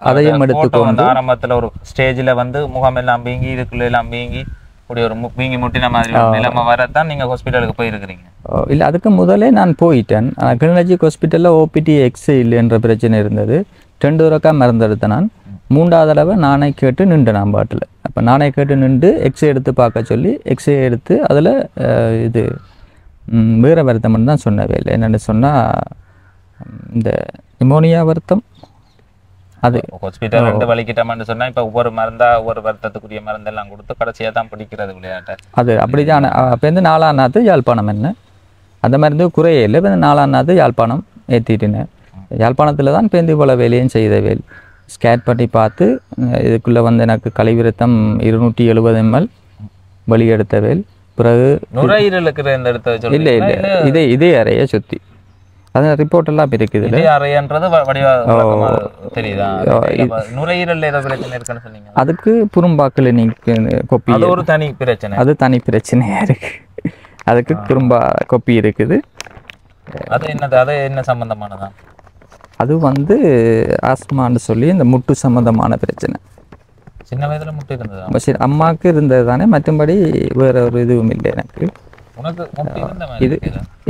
அதையும் எடுத்துக்கொண்டு ஆரம்பத்தில் ஒரு ஸ்டேஜில் வந்து முகமெல்லாம் வீங்கி இதுக்குள்ளே எல்லாம் வீங்கி இப்படி ஒரு வீங்கி முட்டின மாதிரி நிலைமை வரத்தான் நீங்கள் ஹாஸ்பிட்டலுக்கு போயிருக்கிறீங்க? இல்லை, அதுக்கு முதலே நான் போயிட்டேன். கிளிநொச்சி ஹாஸ்பிட்டலில் OPT எக்ஸைல் என்ற பிரச்சனை இருந்தது. 2 ரூபா மருந்தெடுத்தேன். நான் 3வது தடவை நானே கேட்டு நின்றேன் நான் பாட்டில். அப்போ நானே கேட்டு நின்று எக்ஸ்ரே எடுத்து பார்க்க சொல்லி எக்ஸ்ரே எடுத்து அதில் இது வேறு வருத்தம்னு தான் சொன்னவே இல்லை. என்னென்னு சொன்னால், இந்த நிமோனியா வருத்தம். அது ஹாஸ்பிட்டல் 2 வலிக்கிட்டோம்னு சொன்னால் இப்போ ஒவ்வொரு ஒவ்வொரு வருத்தத்துக்குரிய மருந்தெல்லாம் கொடுத்து கடைசியாக தான் பிடிக்கிறது விளையாட்டை. அது அப்படி தான். அப்போ வந்து 4ஆம் நாள் யாழ்ப்பாணம் என்ன அந்த மருந்து குறையே இல்லை. இப்போ 4ஆம் நாள் யாழ்ப்பாணம் ஏற்றிட்டினேன். யாழ்ப்பாணத்தில் தான் இப்போ இவ்வளோ வேலையும் செய்த வேல் ஸ்கேட் பண்ணி பார்த்து இதுக்குள்ளே வந்து எனக்கு கழிவிரத்தம் 270 ml வெளியெடுத்த வேல். பிறகு நுரையீரலுக்கு இல்லை இதே அறையை சுற்றி அது ரிப்போர்ட் எல்லாம் இருக்குது. அதுக்கு புறம்பா கிளினிக் கொப்பி, அது ஒரு தனி பிரச்சனை. அது தனி பிரச்சனையாக இருக்குது. அதுக்கு புறம்பா கொப்பி இருக்குது. அது என்ன சம்பந்தமானதான்? அது வந்து ஆஸ்மான்னு சொல்லி இந்த முட்டு சம்பந்தமான பிரச்சனை. சின்ன வயதில் முட்டு இருந்தது? சரி, அம்மாவுக்கு இருந்தது தானே, மற்றபடி வேறு ஒரு இதுவும் இல்லை எனக்கு. இது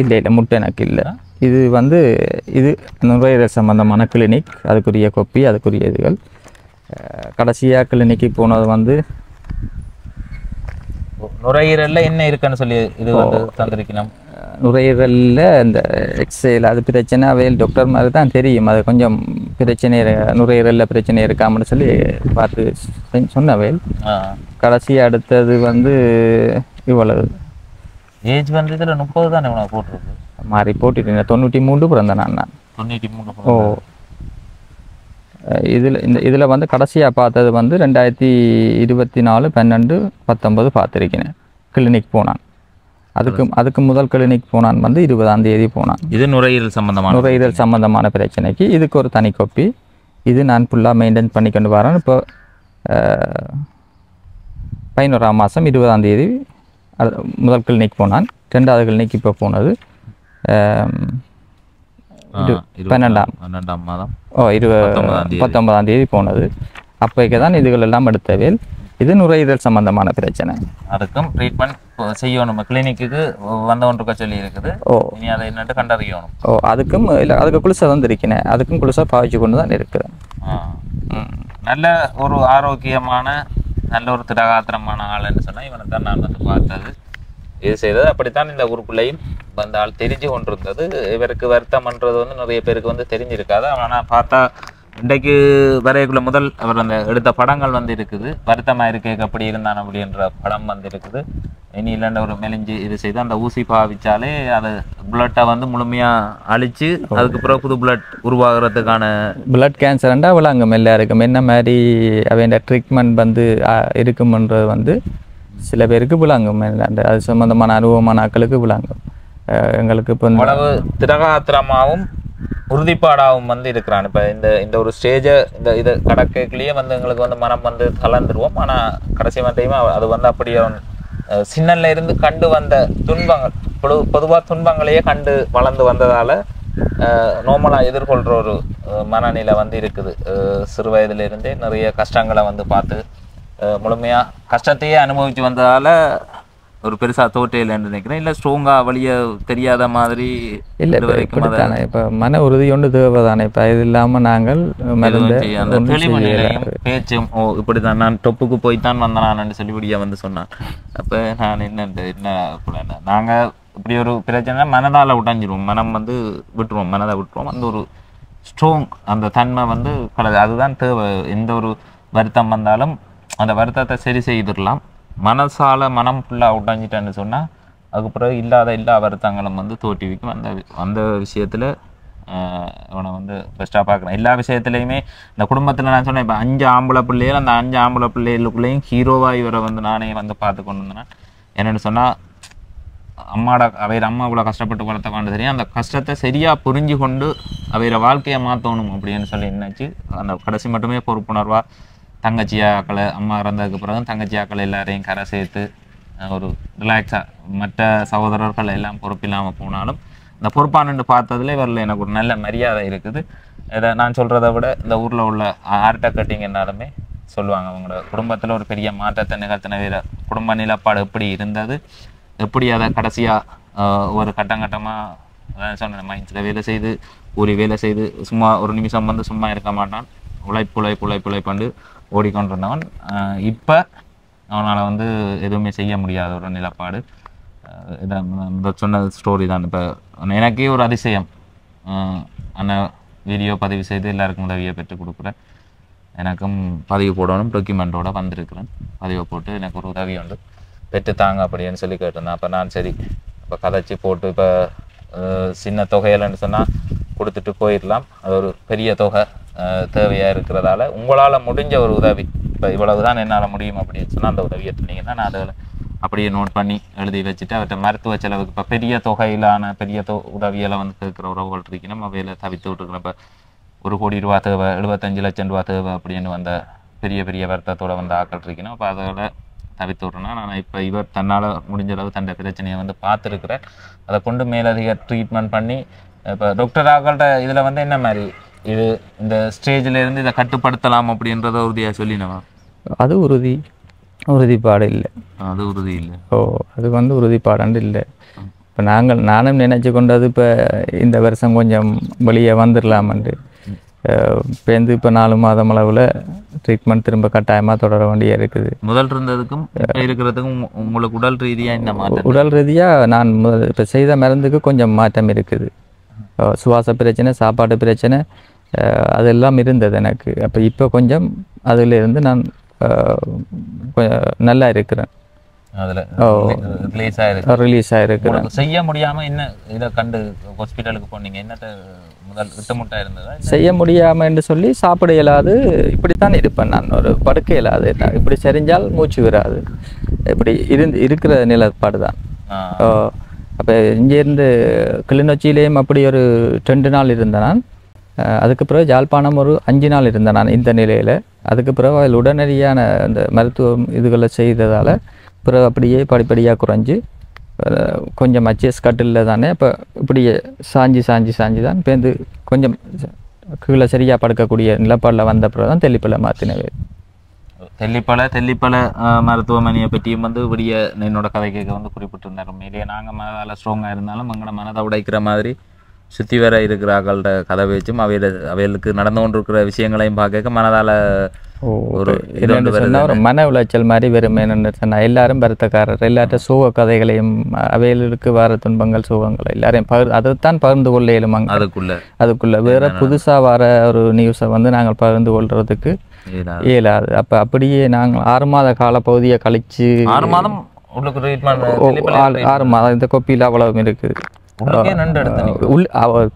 இல்லை முட்டை எனக்கு இல்லை. இது வந்து இது நுரையீரல் சம்பந்தமான கிளினிக், அதுக்குரிய கொப்பி, அதுக்குரிய இதுகள். கடைசியாக கிளினிக்கு போனது வந்து நுரையீரலில் என்ன இருக்குன்னு சொல்லி இது வந்து தந்திருக்கணும். நுரையீரலில் இந்த எக்ஸைல் அது பிரச்சனை அவையில் டாக்டர் மாதிரி தான் தெரியும். அது கொஞ்சம் பிரச்சனை நுரையீரலில் பிரச்சனை இருக்காமன்னு சொல்லி பார்த்து சொன்னவையில். கடைசியாக அடுத்தது வந்து இவ்வளவு ஏஜ் வந்து இதில் 30 தானே உனக்கு போட்டிருக்கு? மாறி போட்டுட்டேன். 93 பிறந்தேன் நான். 93. இதில் வந்து கடைசியாக பார்த்தது வந்து 2024/12/19 பார்த்துருக்கேன். கிளினிக் போனான். அதுக்கு முதல் கிளினிக் போனான் வந்து 20ஆம் தேதி போனான். இது நுரையீரல் சம்பந்தமான பிரச்சனைக்கு இதுக்கு ஒரு தனி கொப்பி. இது நான் ஃபுல்லாக மெயின்டைன் பண்ணிக்கொண்டு வரேன். இப்போ 11ஆம் மாதம் 20ஆம் தேதி முதல் கிளினிக் போனான். 2வது கிளினிக் இப்போ போனது 12ஆம் மாதம் 19ஆம் தேதி போனது. அப்போக்கு தான் இதுகள் எல்லாம் எடுத்தவேல். இது நுரையீரல் சம்பந்தமான பிரச்சனை. அதுக்கும் ட்ரீட்மெண்ட் செய்யணும். கிளினிக்கு வந்தவன்றுக்க சொல்லி இருக்குது. இனி அதை என்னட்டு கண்டறியணும். அதுக்கும் இல்லை, அதுக்கு குளிசை வந்திருக்கேன். அதுக்கும் குளிசை பாவிச்சு கொண்டு தான் இருக்கிறேன். நல்ல ஒரு ஆரோக்கியமான நல்ல ஒரு திடகாத்திரமான ஆள்னு சொன்னால் இவனை தான் நான் வந்து பார்த்தது. இது செய்தது அப்படித்தான் இந்த ஊருக்குள்ளேயும் அந்த ஆள் தெரிஞ்சு கொண்டிருந்தது. இவருக்கு வருத்தம்ன்றது வந்து நிறைய பேருக்கு வந்து தெரிஞ்சிருக்காது. ஆனால் பார்த்தா இன்றைக்கு வரைக்குள்ள முதல் அவர் அந்த எடுத்த படங்கள் வந்து இருக்குது. வருத்தமாக இருக்கே அப்படி இருந்தான் அப்படின்ற படம் வந்து இருக்குது. இனி இல்லைன்ற ஒரு மெலிஞ்சு இது செய்து அந்த ஊசி பாவிச்சாலே அது புல்லட்டை வந்து முழுமையாக அழித்து அதுக்கு பிறகு புது புல்லட் உருவாகிறதுக்கான பிளட் கேன்சர்ண்டா விளங்கும் எல்லாருக்கும் என்ன மாதிரி அவன் ட்ரீட்மெண்ட் வந்து இருக்கும்ன்றது வந்து சில பேருக்கு விளங்கும். அந்த அது சம்மந்தமான அனுபவமான ஆட்களுக்கு விளங்கும். எங்களுக்கு இப்போ அவ்வளவு திரகாத்திரமாகவும் உறுதிப்பாடாகவும் வந்து இருக்கிறான். இப்போ இந்த ஒரு ஸ்டேஜை இதை கடக்கைக்குள்ளேயே வந்து எங்களுக்கு வந்து மனம் வந்து கலந்துருவோம். ஆனால் கடைசி வந்தையுமே அது வந்து அப்படியே சின்னல்ல இருந்து கண்டு வந்த துன்பங்கள் பொதுவாக துன்பங்களையே கண்டு வளர்ந்து வந்ததால் நார்மலாக எதிர்கொள்கிற ஒரு மனநிலை வந்து இருக்குது. சிறு வயதிலிருந்தே நிறைய கஷ்டங்களை வந்து பார்த்து முழுமையாக கஷ்டத்தையே அனுபவித்து வந்ததால் ஒரு பெருசாக தோற்றையில்லைன்னு நினைக்கிறேன். இல்லை ஸ்ட்ராங்காக வழிய தெரியாத மாதிரி இல்லை தானே. இப்போ மன உறுதி ஒன்று தேவை தானே. இப்போ இது இல்லாமல் நாங்கள் அந்த தெளிவு நிலையும் பேச்சும் இப்படி தான் நான் டொப்புக்கு போய்த்தான் வந்தேன் சொல்லிபடியாக வந்து சொன்னான். அப்போ நான் என்ன நாங்கள் இப்படி ஒரு பிரச்சனை மனதால் உடைஞ்சிருவோம். மனம் வந்து விட்டுருவோம், மனதை விட்டுருவோம். அந்த ஒரு ஸ்ட்ராங் அந்த தன்மை வந்து அதுதான் தேவை. எந்த ஒரு வருத்தம் வந்தாலும் அந்த வருத்தத்தை சரி செய்திடலாம். மனம் ஃபுல்லாக உடைஞ்சிட்டேன்னு சொன்னால் அதுக்கு பிறகு எல்லா வருத்தங்களும் வந்து தோட்டி வைக்கும். அந்த விஷயத்தில் அவனை வந்து பெஸ்ட்டாக பார்க்குறேன். எல்லா விஷயத்துலையுமே இந்த குடும்பத்தில் நான் சொன்னேன், இப்போ 5 ஆம்பளை பிள்ளைகள், அந்த 5 ஆம்பளை பிள்ளைகளுக்குள்ளேயும் ஹீரோவாக இவரை வந்து நானே வந்து பார்த்து கொண்டு வந்தேன். என்னென்னு சொன்னால் அம்மா இவ்வளோ கஷ்டப்பட்டு வளர்த்தவான்னு தெரியும். அந்த கஷ்டத்தை சரியாக புரிஞ்சு கொண்டு அவரை வாழ்க்கையை மாற்றணும் அப்படின்னு சொல்லி என்னாச்சு. அந்த கடைசி மட்டுமே பொறுப்புணர்வாக தங்கச்சியாக்களை அம்மா இறந்ததுக்கு பிறகு தங்கச்சியாக்களை எல்லாரையும் கரை சேர்த்து ஒரு ரிலாக்ஸாக மற்ற சகோதரர்கள் எல்லாம் பொறுப்பில்லாமல் போனாலும் இந்த பொறுப்பானு பார்த்ததுல இவரில் எனக்கு ஒரு நல்ல மரியாதை இருக்குது. இதை நான் சொல்கிறத விட இந்த ஊரில் உள்ள ஆர்ட்டை கட்டிங்கன்னாலுமே சொல்லுவாங்க, அவங்களோட குடும்பத்தில் ஒரு பெரிய மாற்றத்தை நிகழ்த்தின வேறு குடும்ப நிலப்பாடு எப்படி இருந்தது, எப்படி அதை கடைசியாக ஒரு கட்டமாக அதான் சொன்னேன், மைண்ட்ஸில் வேலை செய்து கூலி வேலை செய்து சும்மா ஒரு நிமிஷம் வந்து சும்மா இருக்க மாட்டான். உழைப்புண்டு ஓடிக்கொண்டிருந்தவன் இப்போ அவனால் வந்து எதுவுமே செய்ய முடியாத ஒரு நிலப்பாடு. இதை சொன்ன ஸ்டோரி தான். இப்போ எனக்கே ஒரு அதிசயம், அண்ணன் வீடியோ பதிவு செய்து எல்லாருக்கும் உதவியை பெற்றுக் கொடுக்குறேன். எனக்கும் பதிவு போடணும் டாக்குமெண்ட்டோட வந்திருக்கிறேன். பதிவை போட்டு எனக்கு ஒரு உதவி உண்டு பெற்று தாங்க அப்படின்னு சொல்லி கேட்டிருந்தேன். அப்போ நான் சரி இப்போ கதைச்சி போட்டு இப்போ சின்ன தொகையில்னு சொன்னால் கொடுத்துட்டு போயிடலாம். அது ஒரு பெரிய தொகை தேவையாக இருக்கிறதால உங்களால் முடிஞ்ச ஒரு உதவி, இப்போ இவ்வளவு தான் என்னால் முடியும் அப்படின்னு சொன்னால் அந்த உதவியை சொன்னீங்கன்னா நான் அதில் அப்படியே நோட் பண்ணி எழுதி வச்சுட்டு அவர்கிட்ட மருத்துவ செலவுக்கு இப்போ பெரிய தொகையிலான பெரிய உதவியெல்லாம் வந்து கேட்குற உறவுகள் இருக்கணும். அவையில் தவித்து விட்டுருக்கணும். இப்போ 1 கோடி ரூபா தேவை, 75 லட்சம் ரூபா தேவை அப்படின்னு வந்த பெரிய வருத்தத்தோடு வந்து ஆக்கள் இருக்கணும். அப்போ அதோட தவித்து விட்றேன்னா நான் இப்போ இவர் தன்னால் முடிஞ்ச அளவு தன்னை பிரச்சனையை வந்து பார்த்துருக்குறேன். அதை கொண்டு மேலதிக ட்ரீட்மெண்ட் பண்ணி இப்போ டாக்டர் ஆக்கள்கிட்ட இதில் வந்து என்ன மாதிரி இது இந்த ஸ்டேஜில் இருந்து இதை கட்டுப்படுத்தலாம் அப்படின்றத உறுதியாக சொல்லினவா? அது உறுதிப்பாடு இல்லை. அது உறுதி இல்லை. அது வந்து உறுதிப்பாடாண்டு இல்லை. இப்போ நானும் நினச்சி கொண்டது இப்போ இந்த வருஷம் கொஞ்சம் வெளியே வந்துடலாமண்டு. இப்போ 4 மாதம் அளவில் ட்ரீட்மெண்ட் திரும்ப கட்டாயமாக தொடர வேண்டிய இருக்குது. முதல் இருந்ததுக்கும் இருக்கிறதுக்கும் உங்களுக்கு உடல் ரீதியாக என்ன மாற்றம்? உடல் ரீதியாக நான் இப்போ செய்த மருந்துக்கு கொஞ்சம் மாற்றம் இருக்குது. சுவாச பிரச்சனை, சாப்பாடு பிரச்சனை அதெல்லாம் இருந்தது எனக்கு. அப்போ இப்போ கொஞ்சம் அதிலிருந்து நான் நல்லா இருக்கிறேன். அதில் ரிலீஸ் ஆகிருக்கிறேன். செய்ய முடியாமல் என்ன இதை கண்டு ஹாஸ்பிட்டலுக்கு போனீங்க? என்னத்தை முதல் விட்டமுட்டாக இருந்ததா? செய்ய முடியாமல் என்று சொல்லி சாப்பிட இயலாது, இப்படித்தான் இருப்பேன் நான். ஒரு படுக்க இயலாது, இப்படி சரிஞ்சால் மூச்சு வராது, இப்படி இருக்கிற நிலப்பாடு தான். அப்போ இங்கேருந்து கிளிநொச்சியிலேயும் அப்படி ஒரு 2 நாள் இருந்தேன் நான். அதுக்கு பிறகு யாழ்ப்பாணம் ஒரு 5 நாள் இருந்தேன் நான் இந்த நிலையில். அதுக்கு பிறகு அதில் உடனடியான அந்த மருத்துவம் இதுகளை செய்ததால் பிறகு அப்படியே படிப்படியாக குறைஞ்சி கொஞ்சம் அச்சஸ் கட்டில் தானே. இப்போ இப்படியே சாஞ்சி தான் பேருந்து கொஞ்சம் கீழே சரியாக படுக்கக்கூடிய நிலப்பாடில் வந்த பிறகு தான் தெல்லிப்பலை மாற்றினவே. தெல்லிப்பலை மருத்துவமனையை பற்றியும் வந்து விடிய என்னோட கதை கேட்க வந்து குறிப்பிட்டிருந்தார். உண்மையிலேயே நாங்கள் மனதால் ஸ்ட்ராங்காக இருந்தாலும் எங்களை மனதை உடைக்கிற மாதிரி சுற்றி வர இருக்கிற ஆக்கள்கிட்ட கதை வச்சும் அவைகளுக்கு நடந்து கொண்டிருக்கிற விஷயங்களையும் பார்க்க மனதால் ஒரு என்னென்னு சொன்னால் ஒரு மன உளைச்சல் மாதிரி வரும். என்னென்னு சொன்னால் எல்லாரும் வருத்தக்காரர், எல்லார்ட்ட சோக கதைகளையும் அவைகளுக்கு வர துன்பங்கள் சோகங்கள் எல்லாரையும் அதைத்தான் பகிர்ந்து கொள்ள இயலுமாங்க. அதுக்குள்ளே வேற புதுசாக வர ஒரு நியூஸை வந்து நாங்கள் பகிர்ந்து கொள்றதுக்கு இயலாது. அப்போ அப்படியே நாங்கள் 6 மாத கால பகுதியை கழிச்சு 6 மாதம் 6 மாதம் இந்த கொப்பியில் அவ்வளவு இருக்குது.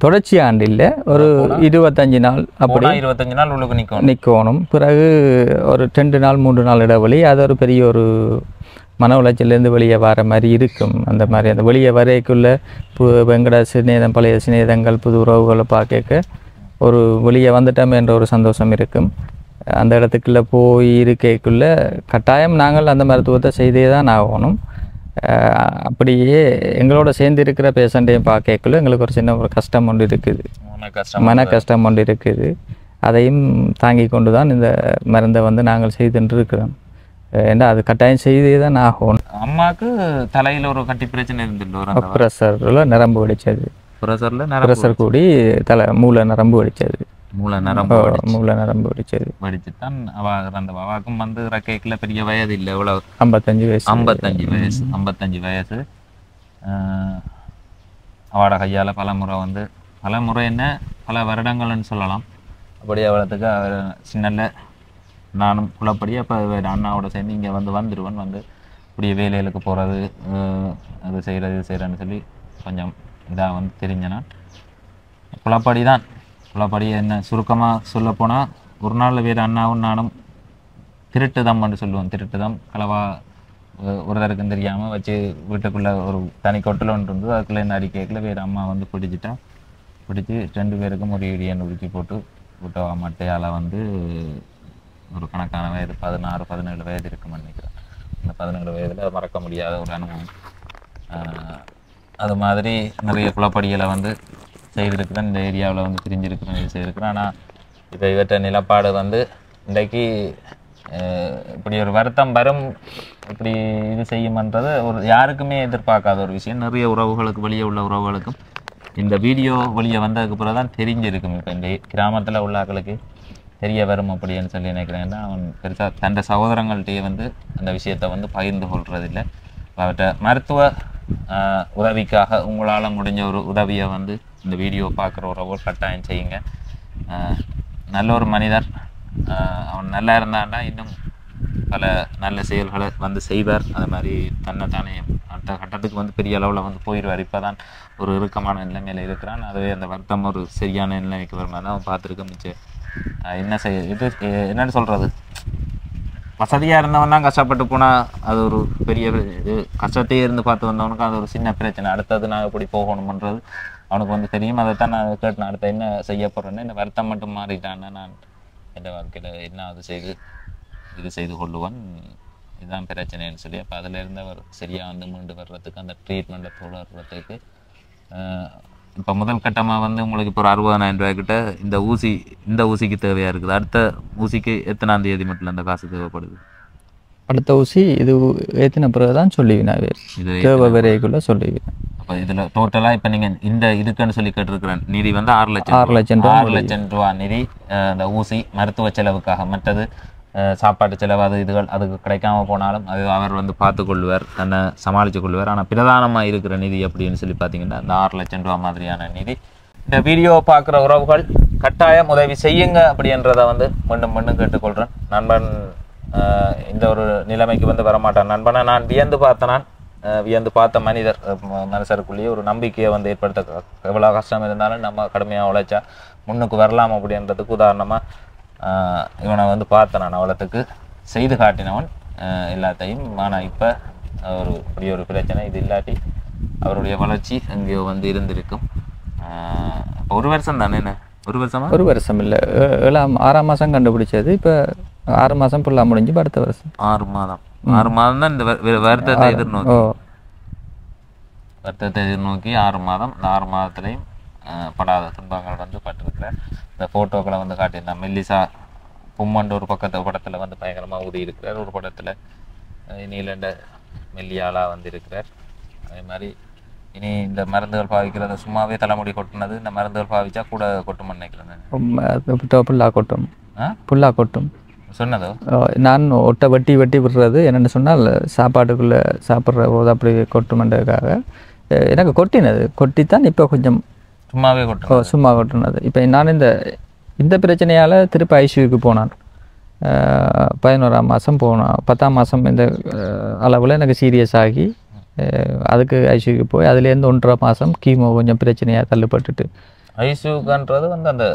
தொடர்ச்சி ஆண்டு இல்லை, ஒரு 25 நாள் அப்படி 25 நாள் உள்ளுக்கு நிற்கணும். பிறகு ஒரு 2 நாள் 3 நாள் இடைவெளி. அது ஒரு பெரிய ஒரு மன உளைச்சலேருந்து வெளியே வர மாதிரி இருக்கும். அந்த மாதிரி அந்த வெளியே வரைக்குள்ள வெங்கட சிநேதம், பழைய சிநேதங்கள், புது உறவுகளை பார்க்க ஒரு வெளியே வந்துட்டோம் என்ற ஒரு சந்தோஷம் இருக்கும். அந்த இடத்துக்குள்ளே போய் இருக்கைக்குள்ள கட்டாயம் நாங்கள் அந்த மருத்துவத்தை செய்தே தான் ஆகணும். அப்படியே எங்களோட சேர்ந்து இருக்கிற பேஷண்ட்டையும் பார்க்கக்குள்ள எங்களுக்கு ஒரு சின்ன ஒரு கஷ்டம் ஒன்று இருக்குது, மன கஷ்டம் ஒன்று இருக்குது. அதையும் தாங்கி கொண்டு தான் இந்த மருந்தை வந்து நாங்கள் செய்துட்டு இருக்கிறோம். ஏன்னா அது கட்டாயம் செய்தே தான் ஆகணும். அம்மாவுக்கு தலையில் ஒரு கட்டி பிரச்சனை இருந்துட்டு ப்ரெஷரில் நரம்பு வெடிச்சது, ப்ரெஷர் கூடி மூளை நரம்பு வெடிச்சது, மூளை நரம்பு வெடிச்சது. வெடிச்சு தான் அந்த அவாவுக்கும் வந்து ரக்கைக்குள்ள பெரிய வயது இல்லை, எவ்வளோ 55 வயசு. 55 வயசு. அவட கையால் பலமுறை என்ன பல வருடங்கள்னு சொல்லலாம். அப்படியே அவ்வளோத்துக்கு சின்ன நானும் குழப்படி அப்போ அண்ணாவோட சேர்ந்து இங்கே வந்துடுவேன். வந்து இப்படியே வேலைகளுக்கு போகிறது, அது செய்கிறேன்னு சொல்லி கொஞ்சம் இதாக வந்து தெரிஞ்சேன்னா குழப்படி தான். குழப்படி என்ன சுருக்கமாக சொல்லப்போனால் ஒரு நாள் வேறு அண்ணாவும் நானும் திருட்டுதம்னு சொல்லுவோம். திருட்டுதம் களவா ஒருத்தருக்கும் தெரியாமல் வச்சு வீட்டுக்குள்ளே ஒரு தனி கொட்டில் ஒன்று இருந்தது. அதுக்குள்ளே என்ன அறிக்கைக்குள்ள வேறு அம்மா வந்து பிடிச்சி 2 பேருக்கும் ஒரு இடியன் உடுக்கி போட்டு விட்ட மட்டையால் வந்து ஒரு கணக்கான வயது 16-17 வயது இருக்குன்னு நினைக்கிறேன். அந்த 17 வயதில் மறக்க முடியாத ஒரு அனுபவம். அது மாதிரி நிறைய குழப்படிகளை வந்து செய்திருக்கிறேன். இந்த ஏரியாவில் வந்து பிரிஞ்சிருக்கிறேன், இது செய்திருக்கிறேன். ஆனால் இப்போ இவற்ற நிலப்பாடு வந்து இன்றைக்கு இப்படி ஒரு வருத்தம் வரும், இப்படி இது செய்யுமன்றது ஒரு யாருக்குமே எதிர்பார்க்காத ஒரு விஷயம். நிறைய உறவுகளுக்கு, வெளியே உள்ள உறவுகளுக்கும் இந்த வீடியோ வெளியே வந்ததுக்கு பிறகு தான் தெரிஞ்சிருக்கும். இப்போ இந்த கிராமத்தில் உள்ள ஆக்களுக்கு தெரிய வரும் அப்படின்னு சொல்லி நினைக்கிறேன். அவன் பெருசாக தன் சகோதரங்கள்கிட்டயே வந்து அந்த விஷயத்தை வந்து பகிர்ந்து கொள்றதில்லை. அவற்றை மருத்துவ உதவிக்காக உங்களால் முடிஞ்ச ஒரு உதவியை வந்து இந்த வீடியோ பார்க்குற உறவோ கட்டாயம் செய்யுங்க. நல்ல ஒரு மனிதர், அவன் நல்லா இருந்தான்னா இன்னும் பல நல்ல செயல்களை வந்து செய்வார். அது மாதிரி தன்னைத்தானே அடுத்த கட்டத்துக்கு வந்து பெரிய அளவில் வந்து போயிடுவார். இப்போ தான் ஒரு இறுக்கமான நிலைமையில் இருக்கிறான். அதுவே அந்த வருத்தம் ஒரு சரியான நிலைமைக்கு வரும் தான் அவன் பார்த்துருக்க மிச்சம். என்ன செய்ய இது என்னென்னு சொல்கிறது, வசதியாக இருந்தவன் தான் கஷ்டப்பட்டு போனால் அது ஒரு பெரிய இது. கஷ்டத்தையே இருந்து பார்த்து வந்தவனுக்கு அது ஒரு சின்ன பிரச்சனை. அடுத்தது நான் எப்படி போகணுமன்றது அவனுக்கு வந்து தெரியும். அதைத்தான் நான் கேட்டேன், அடுத்த என்ன செய்ய போகிறேன்னு. இந்த வருத்தம் மட்டும் மாறிட்டான்னா நான் என் வாழ்க்கையில் என்ன இது செய்து கொள்ளுவான், இதுதான் பிரச்சனைன்னு சொல்லி. அப்போ அதிலேருந்து அவர் சரியாக வந்து மீண்டு வர்றதுக்கு, அந்த ட்ரீட்மெண்ட்டை தொடர்றதுக்கு இப்போ முதல் கட்டமாக வந்து உங்களுக்கு இப்போ ஒரு 60,000 ரூபாய்க்கிட்ட இந்த ஊசிக்கு தேவையாக இருக்குது. அடுத்த ஊசிக்கு எத்தனாம் தேதி மட்டும் அந்த காசு தேவைப்படுது? அடுத்த ஊசி இது ஏற்றின பிறகு தான் சொல்லுவீனா, இது தேவை வரைக்குள்ளே சொல்லுவீங்க. அப்போ இதில் டோட்டலாக இப்போ நீங்கள் இந்த இதுக்குன்னு சொல்லி கேட்டிருக்கிறேன் நிதி வந்து 6 லட்சம் ரூபா நிதி. இந்த ஊசி மருத்துவ செலவுக்காக, மற்றது சாப்பாட்டு செலவு அதுக்கு கிடைக்காம போனாலும் அது அவர் வந்து பார்த்து கொள்வார், தன்னை சமாளித்து கொள்வார். ஆனால் பிரதானமாக இருக்கிற நிதி அப்படின்னு சொல்லி பார்த்தீங்கன்னா இந்த 6 லட்சம் ரூபா மாதிரியான நிதி. இந்த வீடியோ பார்க்குற உறவுகள் கட்டாயம் உதவி செய்யுங்க அப்படின்றத வந்து மீண்டும் கேட்டுக்கொள்கிறேன். நண்பன் இந்த ஒரு நிலைமைக்கு வந்து வரமாட்டான். நண்பனை நான் வியந்து பார்த்த மனுஷருக்குள்ளேயே ஒரு நம்பிக்கையை வந்து ஏற்படுத்த, எவ்வளோ கஷ்டம் இருந்தாலும் நம்ம கடுமையாக உழைச்சா முன்னுக்கு வரலாம் அப்படின்றதுக்கு உதாரணமாக இவனை வந்து பார்த்தேன் நான். அவ்வளோத்துக்கு செய்து காட்டினவன் எல்லாத்தையும். ஆனால் இப்போ இப்படி ஒரு பிரச்சனை, இது இல்லாட்டி அவருடைய வளர்ச்சி எங்கேயோ வந்து இருந்திருக்கும். இப்போ 1 வருஷம் தானே? என்ன 1 வருஷமா? 1 வருஷம் இல்லை, 6ஆம் மாதம் கண்டுபிடிச்சது. இப்போ 6 மாதம் ஃபுல்லாக முடிஞ்சு அடுத்த வருஷம் 6 மாதம் தான் இந்த வருத்தத்தை எதிர்நோக்கி 6 மாதம். இந்த 6 மாதத்துலேயும் படாத துன்பங்கள் வந்து பட்டிருக்கிறேன். இந்த ஃபோட்டோக்களை வந்து காட்டியிருந்தேன். மெல்லிசா பொம்மன்ற ஒரு படத்தில் வந்து பயங்கரமாக ஊதி இருக்கிறார், ஒரு படத்தில் நீலண்ட மெல்லியாலாக வந்து இருக்கிறார். அதே மாதிரி இனி இந்த மருந்துகள் பாவிக்கிறது சும்மாவே தலைமுடி கொட்டினது இந்த மருந்துகள் பாவிச்சா கூட கொட்டும் நினைக்கிறேன். புல்லாக கொட்டும், புல்லாக கொட்டும் சொன்னதோ. நான் ஒட்டை வெட்டி விடுறது என்னென்னு சொன்னால் சாப்பாட்டுக்குள்ளே சாப்பிட்ற போது அப்படி கொட்டுமென்றதுக்காக எனக்கு கொட்டினது கொட்டித்தான் இப்போ கொஞ்சம் சும்மாவே கொட்டும், சும்மா கொட்டினது. இப்போ நான் இந்த பிரச்சனையால் திருப்பி ஐசியூக்கு போனான். 11ஆம் மாதம் போனேன். 10ஆம் மாதம் இந்த அளவில் எனக்கு சீரியஸ் ஆகி அதுக்கு ஐசியூக்கு போய் அதுலேருந்து 1.5 மாதம் கீமோ கொஞ்சம் பிரச்சனையாக தள்ளுப்பட்டுட்டு. ஐசியூக்குன்றது வந்து அந்த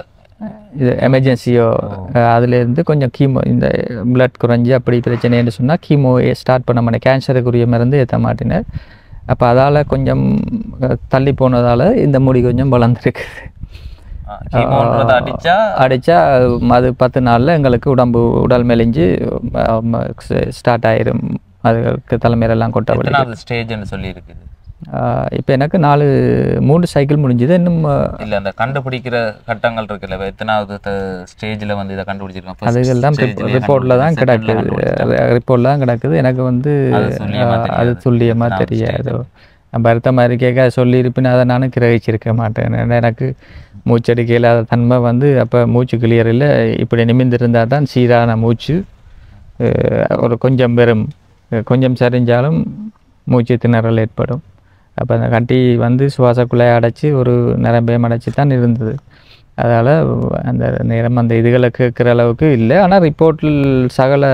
இது எமர்ஜென்சியோ அதுலேருந்து கொஞ்சம் கீமோ இந்த பிளட் குறைஞ்சி அப்படி பிரச்சனைன்னு சொன்னால் கீமோ ஸ்டார்ட் பண்ண மாட்டேன். கேன்சருக்குரிய மருந்து ஏற்ற மாட்டேனர். அப்போ அதால் கொஞ்சம் தள்ளி போனதால் இந்த முடி கொஞ்சம் வளர்ந்துருக்கு. அடித்தா அது 10 நாளில் எங்களுக்கு உடல் மெலிஞ்சு ஸ்டார்ட் ஆயிரும். அதுக்கு தலைமையிலெல்லாம் கொட்ட ஸ்டேஜ்னு சொல்லியிருக்குது. இப்போ எனக்கு 3 சைக்கிள் முடிஞ்சுது. இன்னும் இல்லை அந்த கண்டுபிடிக்கிற கட்டங்கள் இருக்குல்ல, எத்தனாவது ஸ்டேஜில் வந்து இதை கண்டுபிடிச்சிருக்கோம் அதுகள்லாம் ரிப்போர்ட்டில் தான் கிடக்குது. எனக்கு வந்து அது துல்லியமாக தெரியாது. பருத்த மாதிரி கேட்க சொல்லியிருப்பின்னு அதை நானும் கிரகிச்சிருக்க மாட்டேன். எனக்கு மூச்சடிக்க இல்லாத தன்மை வந்து அப்போ மூச்சு கிளியர் இல்லை. இப்படி நிமிர்ந்திருந்தால் தான் சீரான மூச்சு ஒரு கொஞ்சம் பெரும் கொஞ்சம் சரிஞ்சாலும் மூச்சு திணறல் ஏற்படும். அப்போ அந்த கட்டி வந்து சுவாசக்குள்ளாய் அடைச்சி ஒரு நரம்பையும் அடைச்சி தான் இருந்தது. அதால் அந்த நேரம் அந்த இதுகளை கேட்குற அளவுக்கு இல்லை. ஆனால் ரிப்போர்ட்டில் சகல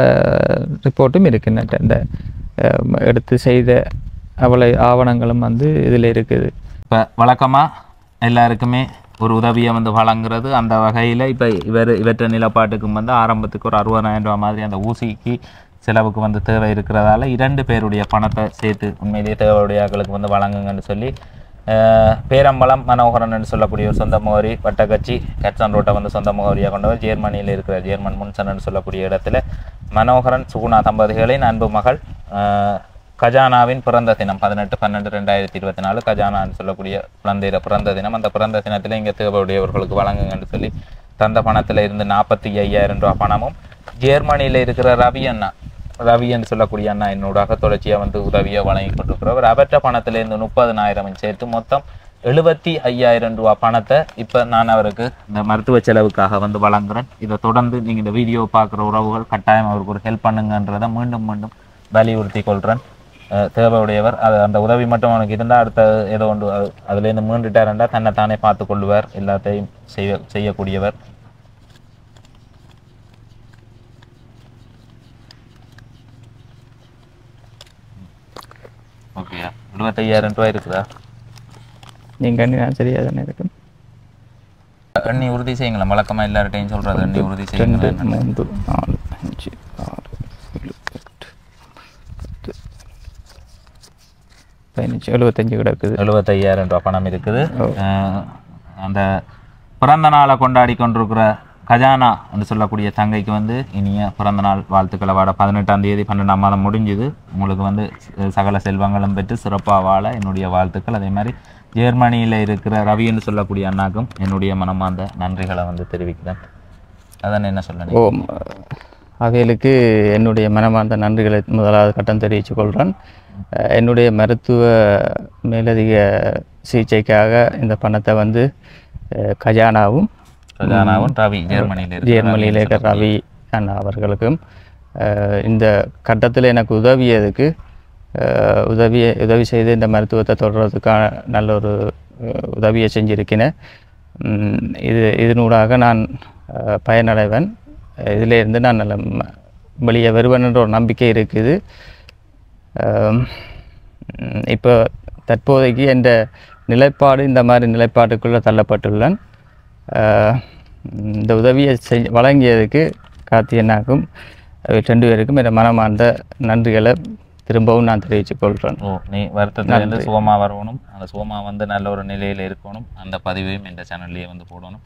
ரிப்போர்ட்டும் இருக்குன்னு இந்த எடுத்து செய்த அவ்வளோ ஆவணங்களும் வந்து இதில் இருக்குது. இப்போ வழக்கமாக எல்லாருக்குமே ஒரு உதவியை வந்து வழங்குறது அந்த வகையில் இப்போ இவற்றை நிலப்பாட்டுக்கும் வந்து ஆரம்பத்துக்கு ஒரு 60,000 ரூபா மாதிரி அந்த ஊசிக்கு செலவுக்கு வந்து தேவை இருக்கிறதால 2 பேருடைய பணத்தை சேர்த்து உண்மையிலேயே தேவையுடையாக்களுக்கு வந்து வழங்குங்கன்னு சொல்லி பேரம்பலம் மனோகரன் சொல்லக்கூடிய ஒரு சொந்த முகவரி வட்டக்கட்சி கட்சன் ரோட்டை வந்து சொந்த முகவரியாக கொண்டவர் ஜெர்மனியில் இருக்கிற ஜெர்மன் முன்சன் சொல்லக்கூடிய இடத்துல மனோகரன் சுகுணா தம்பதிகளின் அன்பு மகள் கஜானாவின் பிறந்த தினம் 18/12/2024 கஜானான்னு சொல்லக்கூடிய குழந்தையில பிறந்த தினம். அந்த பிறந்த தினத்தில் இங்கே தேவையுடையவர்களுக்கு வழங்குங்கன்னு சொல்லி தந்த பணத்தில் இருந்து 45,000 ரூபா பணமும் ஜெர்மனியில் இருக்கிற ரவி என்று சொல்லக்கூடிய அண்ணா என்னோடாக தொடர்ச்சியாக வந்து உதவியை வழங்கி கொண்டிருக்கிறவர். அவற்ற பணத்திலேருந்து 30,000 சேர்த்து மொத்தம் 75,000 ரூபா பணத்தை இப்போ நான் அவருக்கு இந்த மருத்துவ செலவுக்காக வந்து வழங்குறேன். இதை தொடர்ந்து நீங்கள் இந்த வீடியோ பார்க்குற உறவுகள் கட்டாயம் அவருக்கு ஒரு ஹெல்ப் பண்ணுங்கன்றதை மீண்டும் வலியுறுத்தி கொள்கிறேன். தேவையுடையவர் அந்த உதவி மட்டும் அவனுக்கு இருந்தால் அடுத்த ஏதோ ஒன்று அதுலேருந்து மீண்டுட்டாரண்டா தன்னைத்தானே பார்த்து கொள்வார். எல்லாத்தையும் செய்யக்கூடியவர். ஓகேயா 75,000 ரூபாய் இருக்குதா? நீங்கள் சரியா தானே இருக்கு. எண்ணி உறுதி செய்யுங்களா? வழக்கமாக எல்லார்ட்டையும் சொல்கிறது எண்ணி உறுதி செய்யுங்களா? 2, 3, 4, 5, 6, 75 கிடக்குது. 75,000 ரூபா பணம் இருக்குது. அந்த பிறந்த நாளை கொண்டாடி கொண்டிருக்கிற கஜானா என்று சொல்லக்கூடிய தங்கைக்கு வந்து இனிய பிறந்த நாள் வாழ்த்துக்களை வாட 18ஆம் தேதி 12ஆம் மாதம் முடிஞ்சுது. உங்களுக்கு வந்து சகல செல்வங்களும் பெற்று சிறப்பாக வாழ என்னுடைய வாழ்த்துக்கள். அதே மாதிரி ஜெர்மனியில் இருக்கிற ரவி என்று சொல்லக்கூடிய அண்ணாக்கும் என்னுடைய மனமார்ந்த நன்றிகளை வந்து தெரிவிக்கிறேன். அதான் என்ன சொல்லணும். அவைகளுக்கு என்னுடைய மனமார்ந்த நன்றிகளை முதலாவது கட்டம் தெரிவித்துக் கொள்கிறேன். என்னுடைய மருத்துவ மேலதிக சிகிச்சைக்காக இந்த பணத்தை வந்து கஜானாவும் ரவி ஜெர்மனியில் இருக்கிற ரவி அண்ணா அவர்களுக்கும் இந்த கட்டத்தில் எனக்கு உதவியதுக்கு உதவி செய்து இந்த மருத்துவத்தை தொடர்றதுக்கான நல்ல ஒரு உதவியை செஞ்சிருக்கிறேன். இதனூடாக நான் பயனடைவேன். இதிலேருந்து நான் நல்ல வெளியே வருவேன்ற ஒரு நம்பிக்கை இருக்குது. இப்போ தற்போதைக்கு என்ற நிலைப்பாடு இந்த மாதிரி நிலைப்பாட்டுக்குள்ளே தள்ளப்பட்டுள்ளேன். இந்த உதவியை வழங்கியதுக்கு கார்த்தியனாக்கும் 2 பேருக்கும் என் மனமார்ந்த நன்றிகளை திரும்பவும் நான் தெரிவித்துக் கொள்கிறேன். நீ வருத்தத்திலிருந்து சுகமாக வரணும், அந்த சுகமாக வந்து நல்ல ஒரு நிலையில் இருக்கணும். அந்த பதிவையும் இந்த சேனல்லையே வந்து போடணும்.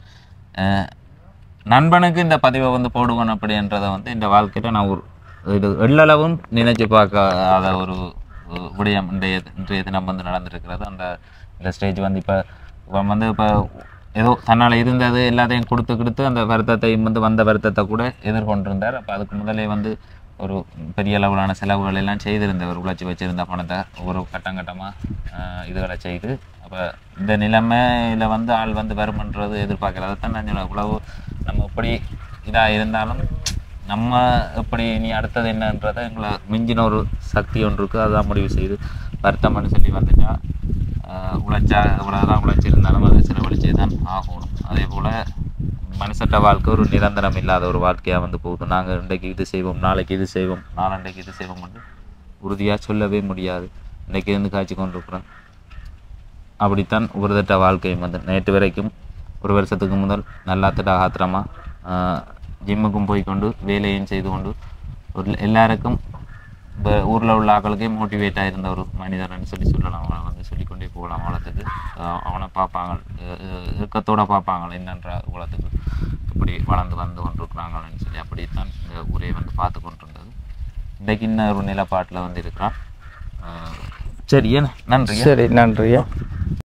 நண்பனுக்கு இந்த பதிவை வந்து போடுவேன் அப்படின்றதை வந்து இந்த வாழ்க்கையில் நான் ஒரு இது எள்ளளவும் நினைச்சு பார்க்காத ஒரு விடயம் இன்றைய தினம் வந்து நடந்திருக்கிறது. இந்த ஸ்டேஜ் வந்து இப்போ ஏதோ தன்னால் இருந்தது எல்லாத்தையும் கொடுத்து அந்த வருத்தத்தையும் வந்து வந்த வருத்தத்தை கூட எதிர்கொண்டிருந்தார். அப்போ அதுக்கு முதலே வந்து ஒரு பெரிய அளவிலான செலவுகள் எல்லாம் செய்திருந்தவர், உழைச்சி வச்சிருந்த பணத்தை ஒரு கட்டமாக இதுகளை செய்து. அப்போ இந்த நிலைமையில் வந்து ஆள் வந்து வருமன்றது எதிர்பார்க்கல. அதைத்தான் நான் சொல்ல, இவ்வளவு நம்ம எப்படி இதாக இருந்தாலும் நம்ம எப்படி நீ அடுத்தது என்னன்றதை எங்களை மிஞ்சின ஒரு சக்தி ஒன்று இருக்குது, அதுதான் முடிவு செய்து வருத்தம்னு சொல்லி வந்துட்டா உழைச்சா இவ்வளோதான் உழைச்சிருந்தாலும் அதை செலவழிச்சே தான் ஆகணும். அதே போல் மனுஷட்ட வாழ்க்கை ஒரு நிரந்தரம் இல்லாத ஒரு வாழ்க்கையாக வந்து போகுது. நாங்கள் இன்றைக்கு இது செய்வோம், நாளைக்கு இது செய்வோம், நாளன்றைக்கு இது செய்வோம் என்று உறுதியாக சொல்லவே முடியாது. இன்றைக்கு இருந்து காய்ச்சி கொண்டிருக்கிறோம். அப்படித்தான் ஒருதட்ட வாழ்க்கையும் வந்து நேற்று வரைக்கும் ஒரு வருஷத்துக்கு முதல் நல்லா ஆத்திரமாக ஜிம்முக்கும் போய்கொண்டு வேலையும் செய்து கொண்டு ஒரு எல்லாருக்கும் இப்போ ஊரில் உள்ள ஆக்களுக்கே மோட்டிவேட்டாக இருந்த ஒரு மனிதர்னு சொல்லலாம். அவனை வந்து சொல்லிக்கொண்டே போகலாம். உலகத்துக்கு அவனை பார்ப்பாங்க, இறுக்கத்தோடு பார்ப்பாங்க என்னன்ற உலகத்துக்கு இப்படி வளர்ந்து வந்து கொண்டிருக்கிறாங்கன்னு சொல்லி. அப்படித்தான் இந்த ஊரை வந்து பார்த்து கொண்டிருந்தது. இன்றைக்கு இன்னும் ஒரு நிலப்பாட்டில் வந்து இருக்கிறான். சரி, நன்றி. சரி, நன்றியா.